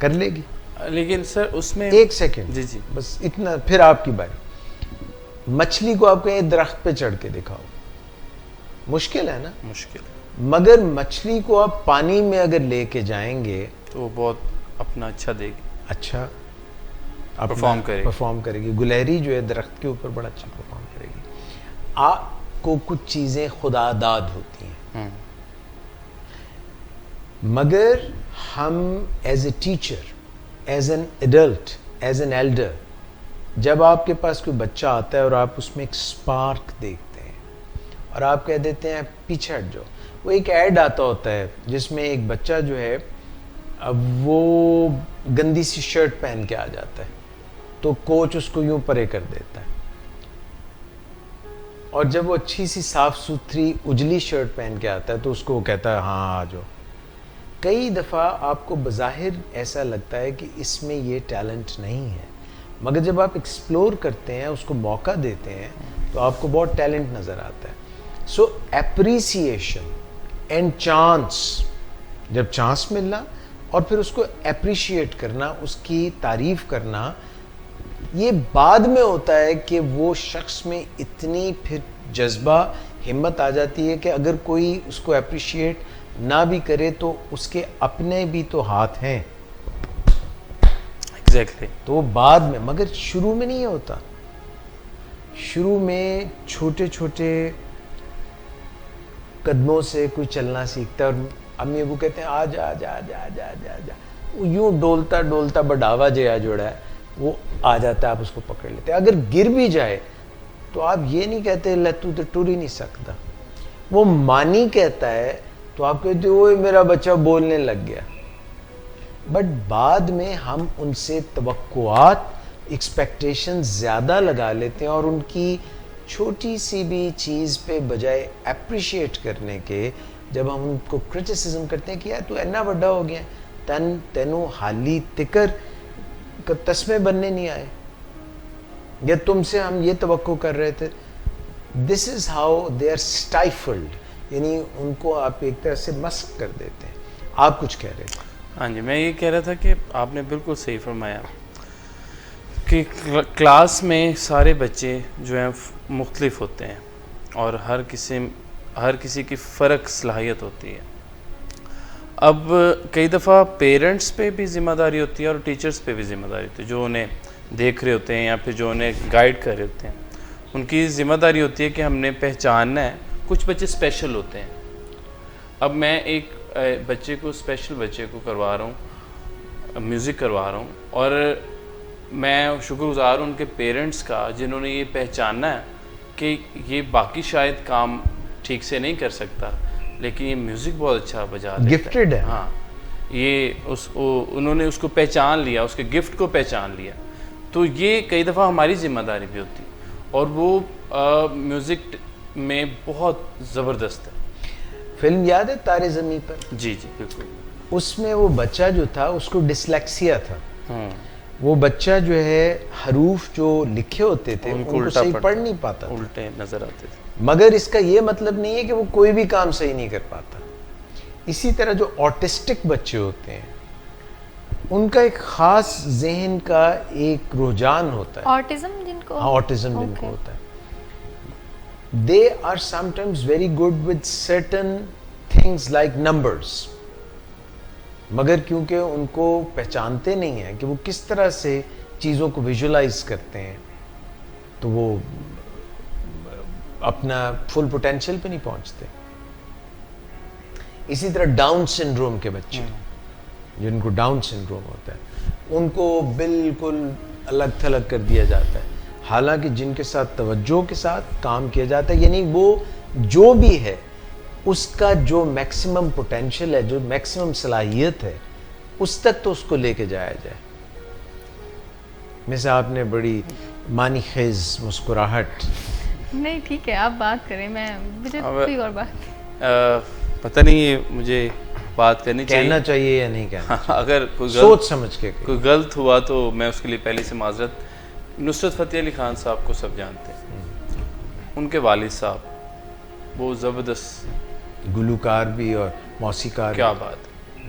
कर लेगी, लेकिन सर उसमें एक सेकंड, जी जी बस इतना, फिर आपकी बारी। मछली को आप कहें दरख्त पे चढ़ के दिखाओ, मुश्किल है ना? मुश्किल। मगर मछली को आप पानी में अगर लेके जाएंगे तो वो बहुत अपना अच्छा देगी, अच्छा परफॉर्म करेगी। गुलहरी जो है दरख्त के ऊपर बड़ा अच्छा परफॉर्म करेगी। आपको कुछ चीज़ें खुदादाद होती हैं, मगर हम as a teacher, as an adult, as an elder, जब आपके पास कोई बच्चा आता है और आप उसमें एक स्पार्क देखते हैं और आप कह देते हैं पीछे हट जाओ, वो एक ऐड आता होता है जिसमें एक बच्चा जो है अब वो गंदी सी शर्ट पहन के आ जाता है, तो कोच उसको यूं परे कर देता है, और जब वो अच्छी सी साफ सुथरी उजली शर्ट पहन के आता है तो उसको वो कहता है हाँ आ जाओ। कई दफ़ा आपको बज़ाहिर ऐसा लगता है कि इसमें ये टैलेंट नहीं है, मगर जब आप एक्सप्लोर करते हैं, उसको मौका देते हैं, तो आपको बहुत टैलेंट नज़र आता है। सो एप्रिसिएशन एंड चांस, जब चांस मिलना और फिर उसको एप्रिशिएट करना, उसकी तारीफ़ करना, ये बाद में होता है कि वो शख्स में इतनी फिर जज्बा, हिम्मत आ जाती है कि अगर कोई उसको एप्रिशिएट ना भी करे तो उसके अपने भी तो हाथ हैं, एग्जैक्टली तो बाद में, मगर शुरू में नहीं होता। शुरू में छोटे छोटे कदमों से कोई चलना सीखता है और अम्मी अबू कहते हैं आ जा जा जा जा जा जा, वो यूं डोलता डोलता बढ़ावा जया जोड़ा है वो आ जाता है, आप उसको पकड़ लेते हैं। अगर गिर भी जाए तो आप ये नहीं कहते ले तू तो टूर ही नहीं सकता। वो मानी कहता है तो आप कहते हो ओए मेरा बच्चा बोलने लग गया। बट बाद में हम उनसे तवक्कुआत, एक्सपेक्टेशन ज़्यादा लगा लेते हैं और उनकी छोटी सी भी चीज़ पे बजाय अप्रिशिएट करने के जब हम उनको क्रिटिसिज्म करते हैं कि यार तू इतना बड़ा हो गया तन तेनू हाली तिकर तस्मे बनने नहीं आए, या तुमसे हम ये तवक्को कर रहे थे। This is how they are stifled, यानी उनको आप एक तरह से मस्क कर देते हैं। आप कुछ कह रहे थे? हाँ जी, मैं ये कह रहा था कि आपने बिल्कुल सही फरमाया कि क्लास में सारे बच्चे जो हैं मुख्तलिफ होते हैं और हर किसी की फ़र्क सलाहियत होती है। अब कई दफ़ा पेरेंट्स पे भी ज़िम्मेदारी होती है और टीचर्स पे भी ज़िम्मेदारी होती है, जो उन्हें देख रहे होते हैं या फिर जो उन्हें गाइड कर रहे होते हैं। उनकी ज़िम्मेदारी होती है कि हमने पहचानना है, कुछ बच्चे स्पेशल होते हैं। अब मैं एक बच्चे को स्पेशल बच्चे को करवा रहा हूँ, म्यूज़िक करवा रहा हूँ, और मैं शुक्रगुज़ार हूँ उनके पेरेंट्स का जिन्होंने ये पहचाना है कि ये बाकी शायद काम ठीक से नहीं कर सकता लेकिन ये म्यूज़िक बहुत अच्छा बजा लेता है, गिफ्टेड है। हाँ, ये उन्होंने उसको पहचान लिया, उसके गिफ्ट को पहचान लिया। तो ये कई दफ़ा हमारी ज़िम्मेदारी भी होती है और वो म्यूज़िक में बहुत ज़बरदस्त है। फिल्म याद है तारे ज़मीं पर? जी जी बिल्कुल। उसमें वो बच्चा जो था उसको डिसलेक्सिया था। वो बच्चा जो है हरूफ जो लिखे होते थे उनको सही पढ़ नहीं पाता, उल्टे नज़र आते थे। मगर इसका ये मतलब नहीं है कि वो कोई भी काम सही नहीं कर पाता। इसी तरह जो ऑटिस्टिक बच्चे होते हैं उनका एक ख़ास जहन का एक रुझान होता है। ऑटिज्म जिनको, हाँ, ऑटिज्म जिनको होता है, they are sometimes very good with certain things like numbers, मगर क्योंकि उनको पहचानते नहीं हैं कि वो किस तरह से चीज़ों को विजुलाइज करते हैं तो वो अपना फुल पोटेंशियल पे नहीं पहुंचते। इसी तरह डाउन सिंड्रोम के बच्चे जिनको डाउन सिंड्रोम होता है उनको बिल्कुल अलग थलग कर दिया जाता है, हालांकि जिनके साथ तवज्जो के साथ काम किया जाता है, यानी वो जो भी है उसका जो मैक्सिमम पोटेंशियल है, जो मैक्सिमम सलाहियत है, उस तक तो उसको लेके जाया जाए। मिस आपने बड़ी मानी खेज मुस्कुराहट। नहीं ठीक है, आप बात करें, मैं मुझे कोई और बात पता नहीं है मुझे बात करनी चाहिए, कहना चाहिए या नहीं कहना चाहिए। अगर कोई सोच समझ के कोई गलत हुआ तो मैं उसके लिए पहले से माजरत। नुसरत फ़तेह अली खान साहब को सब जानते हैं, उनके वालिद साहब वो ज़बरदस्त गुलूकार भी और मौसीकार। क्या बात,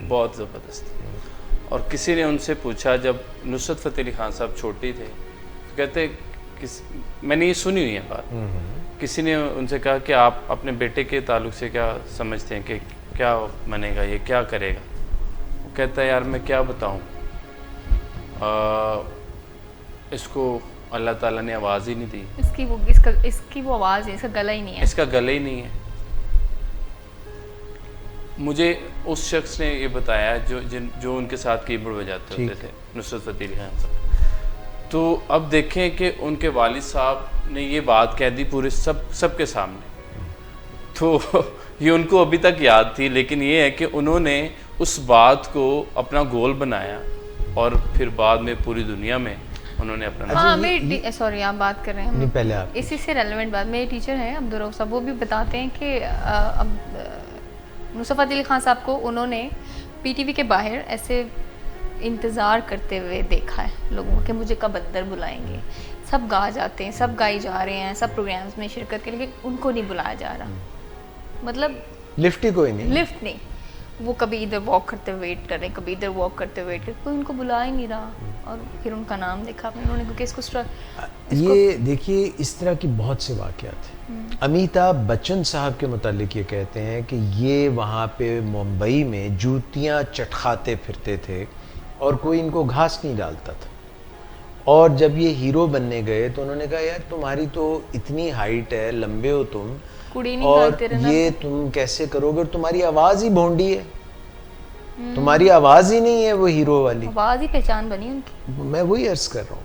बहुत ज़बरदस्त। और किसी ने उनसे पूछा जब नुसरत फ़तेह अली खान साहब छोटे थे तो कहते मैंने ये सुनी हुई है बात, किसी ने उनसे कहा कि आप अपने बेटे के ताल्लुक से क्या समझते हैं कि क्या बनेगा, ये क्या करेगा? वो कहता है यार मैं क्या बताऊँ, इसको अल्लाह ताला ने आवाज़ ही नहीं दी, इसकी वो आवाज़ है, इसका गला ही नहीं है, इसका गला ही नहीं है। मुझे उस शख्स ने ये बताया जो उनके साथ कीबोर्ड बजाते होते थे, नुसरत फ़तेह अली खान साहब। तो अब देखें कि उनके वालिद साहब ने ये बात कह दी पूरे सबके सामने, तो ये उनको अभी तक याद थी, लेकिन ये है कि उन्होंने उस बात को अपना गोल बनाया और फिर बाद में पूरी दुनिया में उन्होंने अपना हाँ, सॉरी आप बात कर रहे हैं, नहीं पहले आप। इसी से रेलेवेंट बात, मेरे टीचर हैं अब्दुल रऊफ साहब, वो भी बताते हैं कि अब नुसरत फ़तेह अली खान साहब को उन्होंने पीटीवी के बाहर ऐसे इंतज़ार करते हुए देखा है लोगों के, मुझे कब अंदर बुलाएंगे। सब गा जाते हैं, सब गाई जा रहे हैं, सब प्रोग्राम्स में शिरकत के लिए, उनको नहीं बुलाया जा रहा। मतलब लिफ्ट ही कोई नहीं, लिफ्ट नहीं, वो कभी इधर वॉक करते वेट कर रहे हैं, कभी इधर वॉक करते वेट कर, कोई उनको बुला ही नहीं रहा। और फिर उनका नाम देखा आपने, उन्होंने क्योंकि इसको ये देखिए इस तरह की बहुत से वाक़यात हैं। अमिताभ बच्चन साहब के मुतालिक ये कहते हैं कि ये वहाँ पे मुंबई में जूतियाँ चटखाते फिरते थे और कोई इनको घास नहीं डालता था। और जब ये हीरो बनने गए तो उन्होंने कहा यार तुम्हारी तो इतनी हाइट है, लंबे हो तुम, कुड़ी नहीं और करते रहना। ये तुम कैसे करोगे, और तुम्हारी आवाज ही भोंडी है, तुम्हारी आवाज ही नहीं है वो हीरो वाली। आवाज ही पहचान बनी उनकी। मैं वही अर्ज कर रहा हूँ।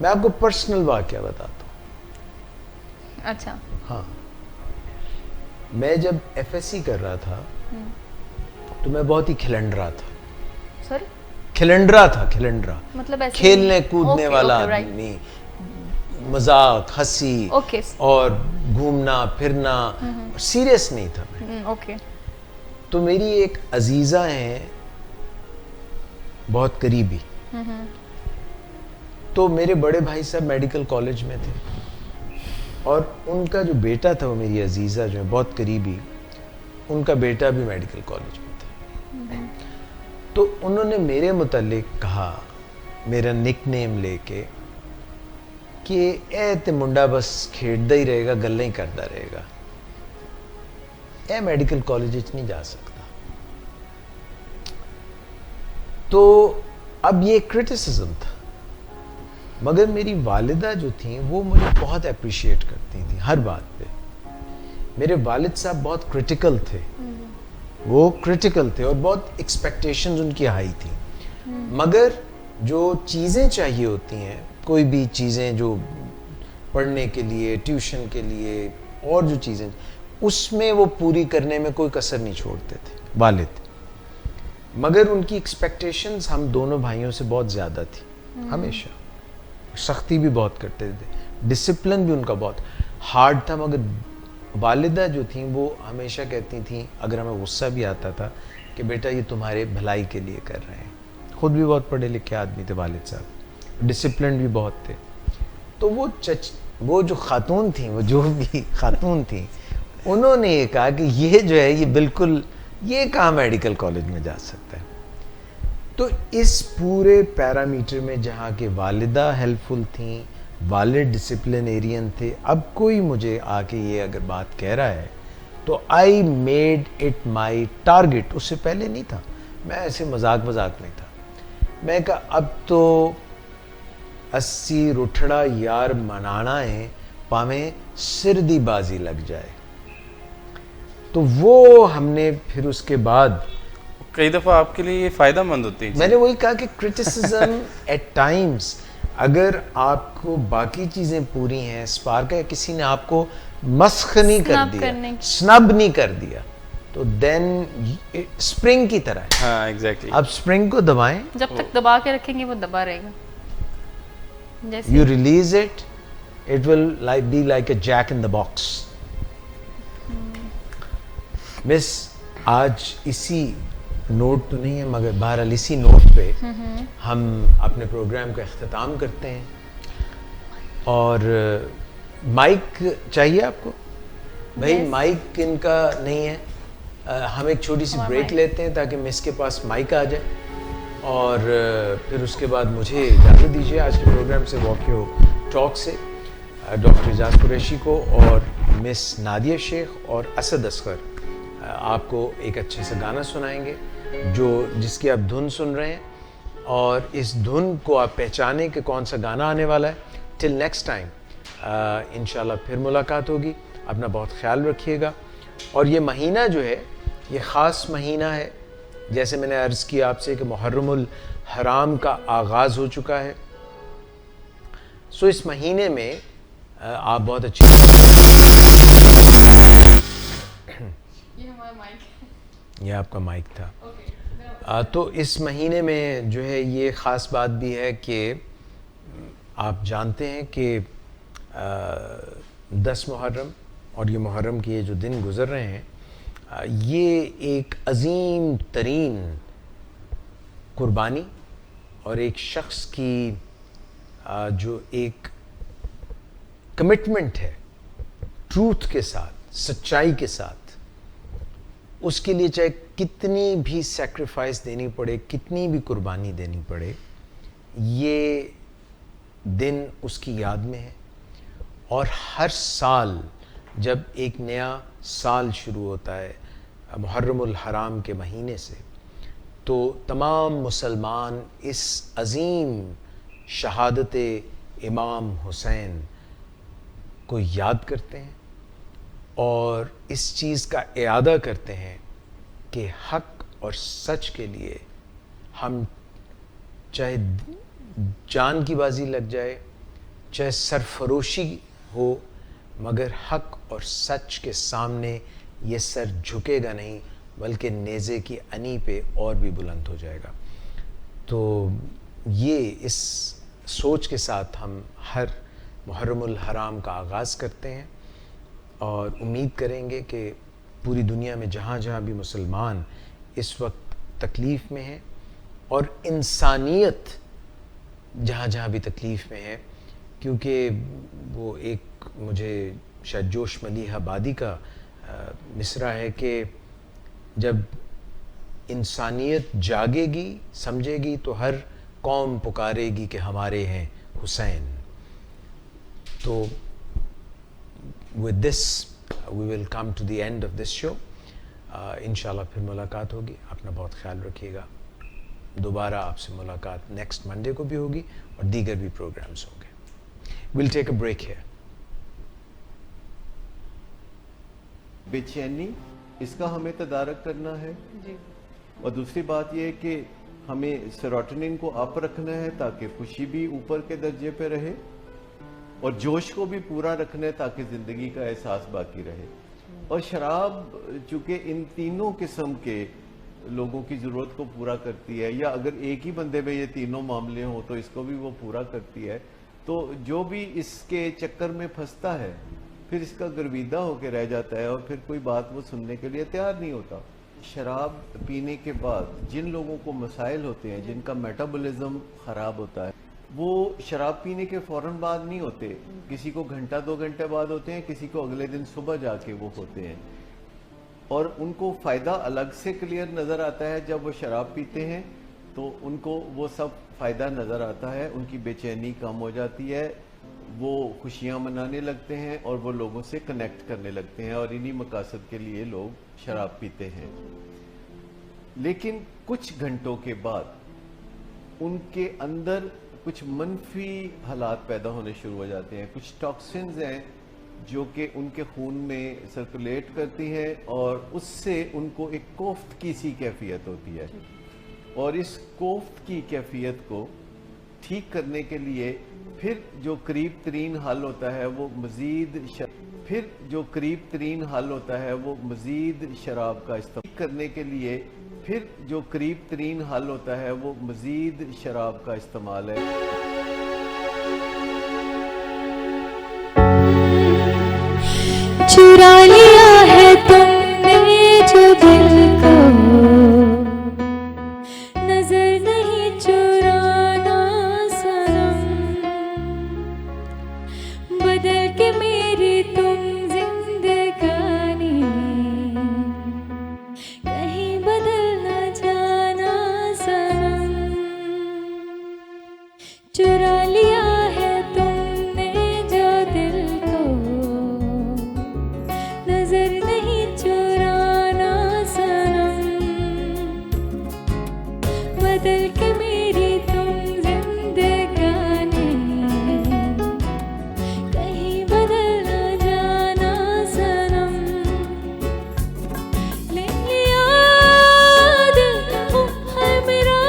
मैं आपको पर्सनल वाकया बताता हूँ। अच्छा। हाँ, मैं जब एफएससी कर रहा था तो मैं बहुत ही खिलंडरा था। सॉरी, खिलंडरा था, खिलंडरा मतलब ऐसे खेलने कूदने ओके, वाला ओके, राइट। आदमी, मजाक हंसी ओके। और घूमना फिरना, सीरियस नहीं था मैं। ओके। तो मेरी एक अजीजा है बहुत करीबी, तो मेरे बड़े भाई साहब मेडिकल कॉलेज में थे और उनका जो बेटा था, वो मेरी अजीजा जो है बहुत करीबी, उनका बेटा भी मेडिकल कॉलेज में था। तो उन्होंने मेरे मुतालिक कहा, मेरा निकनेम लेके, कि ए ते मुंडा बस खेड़दा ही रहेगा, गल्लां ही करता रहेगा, ए मेडिकल कॉलेज नहीं जा सकता। तो अब ये क्रिटिसिज्म था, मगर मेरी वालिदा जो थी वो मुझे बहुत अप्रिशिएट करती थी हर बात पे। मेरे वालिद साहब बहुत क्रिटिकल थे, वो क्रिटिकल थे और बहुत एक्सपेक्टेशंस उनकी हाई थी, मगर जो चीज़ें चाहिए होती हैं, कोई भी चीज़ें जो पढ़ने के लिए, ट्यूशन के लिए और जो चीज़ें, उसमें वो पूरी करने में कोई कसर नहीं छोड़ते थे वालिद। मगर उनकी एक्सपेक्टेशंस हम दोनों भाइयों से बहुत ज़्यादा थी, हमेशा सख्ती भी बहुत करते थे, डिसिप्लिन भी उनका बहुत हार्ड था। मगर वालिदा जो थी वो हमेशा कहती थी, अगर हमें गुस्सा भी आता था, कि बेटा ये तुम्हारे भलाई के लिए कर रहे हैं। खुद भी बहुत पढ़े लिखे आदमी थे वालिद साहब, डिसिप्लिन भी बहुत थे। तो वो जो खातून थी, वो जो भी खातून थी, उन्होंने ये कहा कि ये जो है ये बिल्कुल, ये कहाँ मेडिकल कॉलेज में जा सकता है। तो इस पूरे पैरामीटर में जहाँ के वालिदा हेल्पफुल थी, वालिद डिसिप्लिनेरियन थे, अब कोई मुझे आके ये अगर बात कह रहा है तो I made it my target. उससे पहले नहीं था, मैं ऐसे मजाक में था। मैं कहा अब तो 80 रुठड़ा यार मनाना है, पावें सिर दी बाजी लग जाए। तो वो हमने फिर उसके बाद कई दफ़ा आपके लिए ये फ़ायदेमंद होती है। मैंने वही कहा कि क्रिटिसिज्म एट टाइम्स, अगर आपको बाकी चीज़ें पूरी हैं, स्पार्क है, किसी ने आपको मस्ख नहीं कर दिया, स्नब नहीं कर दिया, तो देन स्प्रिंग की तरह है। हाँ, एग्जैक्टली। आप स्प्रिंग को दबाएं, जब तक दबा के रखेंगे वो दबा रहेगा। जैसे you release it, it will be like a jack in the box. Miss, आज इसी नोट तो नहीं है, मगर बहरहाल इसी नोट पे हम अपने प्रोग्राम का इख्तिताम करते हैं। और माइक चाहिए आपको? भाई Yes. माइक इनका नहीं है। हम एक छोटी सी ब्रेक लेते हैं ताकि मिस के पास माइक आ जाए, और फिर उसके बाद मुझे इजाज़त दीजिए आज के प्रोग्राम से, वॉकियो टॉक से, डॉक्टर एजाज कुरैशी को और मिस नादिया शेख और असद असगर आपको एक अच्छे से गाना सुनाएंगे जिसकी आप धुन सुन रहे हैं, और इस धुन को आप पहचानें कि कौन सा गाना आने वाला है। टिल नेक्स्ट टाइम इंशाल्लाह फिर मुलाकात होगी। अपना बहुत ख्याल रखिएगा। और ये महीना जो है ये ख़ास महीना है, जैसे मैंने अर्ज़ किया आपसे कि मुहर्रमुल हराम का आगाज़ हो चुका है। सो इस महीने में आप बहुत अच्छी ये आपका माइक था। तो इस महीने में जो है ये ख़ास बात भी है कि आप जानते हैं कि 10 मुहर्रम और ये मुहर्रम के ये जो दिन गुज़र रहे हैं, ये एक अज़ीम तरीन कुर्बानी और एक शख्स की जो एक कमिटमेंट है ट्रूथ के साथ, सच्चाई के साथ, उसके लिए चाहे कितनी भी सैक्रिफाइस देनी पड़े, कितनी भी कुर्बानी देनी पड़े, ये दिन उसकी याद में है। और हर साल जब एक नया साल शुरू होता है मुहर्रमुल हराम के महीने से, तो तमाम मुसलमान इस अज़ीम शहादत इमाम हुसैन को याद करते हैं और इस चीज़ का इरादा करते हैं कि हक और सच के लिए हम चाहे जान की बाजी लग जाए, चाहे सरफरोशी हो, मगर हक और सच के सामने ये सर झुकेगा नहीं, बल्कि नेज़े की अनी पे और भी बुलंद हो जाएगा। तो ये इस सोच के साथ हम हर मुहर्रमुल हराम का आगाज़ करते हैं और उम्मीद करेंगे कि पूरी दुनिया में जहाँ जहाँ भी मुसलमान इस वक्त तकलीफ़ में हैं और इंसानियत जहाँ जहाँ भी तकलीफ़ में है, क्योंकि वो एक मुझे शायद जोश मलिह आबादी का मिसरा है कि जब इंसानियत जागेगी, समझेगी, तो हर कौम पुकारेगी कि हमारे हैं हुसैन। तो with this we will come to the end of this show. इंशाल्लाह फिर मुलाकात होगी। अपना बहुत ख्याल रखिएगा। दोबारा आपसे मुलाकात नेक्स्ट मंडे को भी होगी और दीगर भी प्रोग्राम्स होंगे। Will take a break here. बेचैनी, इसका हमें तदारक करना है जी। और दूसरी बात यह है कि हमें सेरोटोनिन को अप रखना है ताकि खुशी भी ऊपर के दर्जे पे रहे और जोश को भी पूरा रखना है ताकि ज़िंदगी का एहसास बाकी रहे। और शराब चूँकि इन तीनों किस्म के लोगों की ज़रूरत को पूरा करती है, या अगर एक ही बंदे में ये तीनों मामले हों तो इसको भी वो पूरा करती है, तो जो भी इसके चक्कर में फंसता है फिर इसका गर्विदा होकर रह जाता है और फिर कोई बात वो सुनने के लिए तैयार नहीं होता। शराब पीने के बाद जिन लोगों को मसाइल होते हैं, जिनका मेटाबॉलिज्म ख़राब होता है, वो शराब पीने के फ़ौरन बाद नहीं होते, किसी को घंटा 2 घंटे बाद होते हैं, किसी को अगले दिन सुबह जाके वो होते हैं। और उनको फ़ायदा अलग से क्लियर नज़र आता है जब वो शराब पीते हैं, तो उनको वो सब फ़ायदा नज़र आता है, उनकी बेचैनी कम हो जाती है, वो खुशियाँ मनाने लगते हैं और वो लोगों से कनेक्ट करने लगते हैं और इन्हीं मकासद के लिए लोग शराब पीते हैं। लेकिन कुछ घंटों के बाद उनके अंदर कुछ मनफी हालात पैदा होने शुरू हो जाते हैं। कुछ टॉक्सिन्स हैं जो कि उनके खून में सर्कुलेट करती हैं और उससे उनको एक कोफ्त की सी कैफियत होती है। और इस कोफ्त की कैफियत को ठीक करने के लिए फिर जो करीब तरीन हल होता है वो मज़ीद शराब का इस्तेमाल करने के लिए मज़ीद शराब का इस्तेमाल है। चुरा लिया है तुमने जो दिल को, नजर नहीं चुराना सनम, बदल के मेरी तुम जिंदगानी, कहीं बदल न जाना सनम। चुरा लिया है तुमने जो दिल को, नजर नहीं चुराना सनम, बदल के मेरी तुम जिंदगानी, कहीं बदल न जाना सनम। ले लिया दिल, ओ हाय मेरा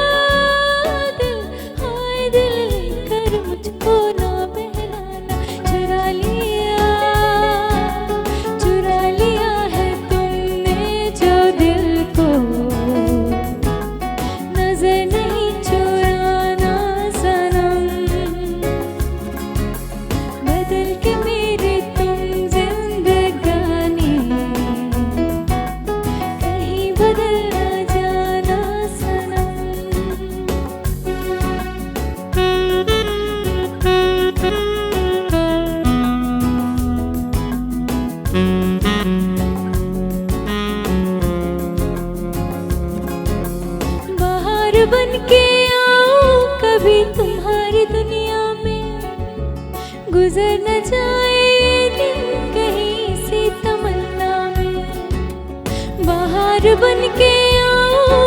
दिल, हाय दिल लेकर मुझको ना बहलाना। चुरा लिया है तुमने जो दिल को, नजर नहीं चुराना सनम, बदल के मेरी तुम जिंदगानी, कहीं बदल न जाना सनम। बाहर बन के आऊं कभी तुम्हारी दुनिया में, गुजर न जाए ये दिन कहीं सी तमन्ना में। बाहर बन के आऊं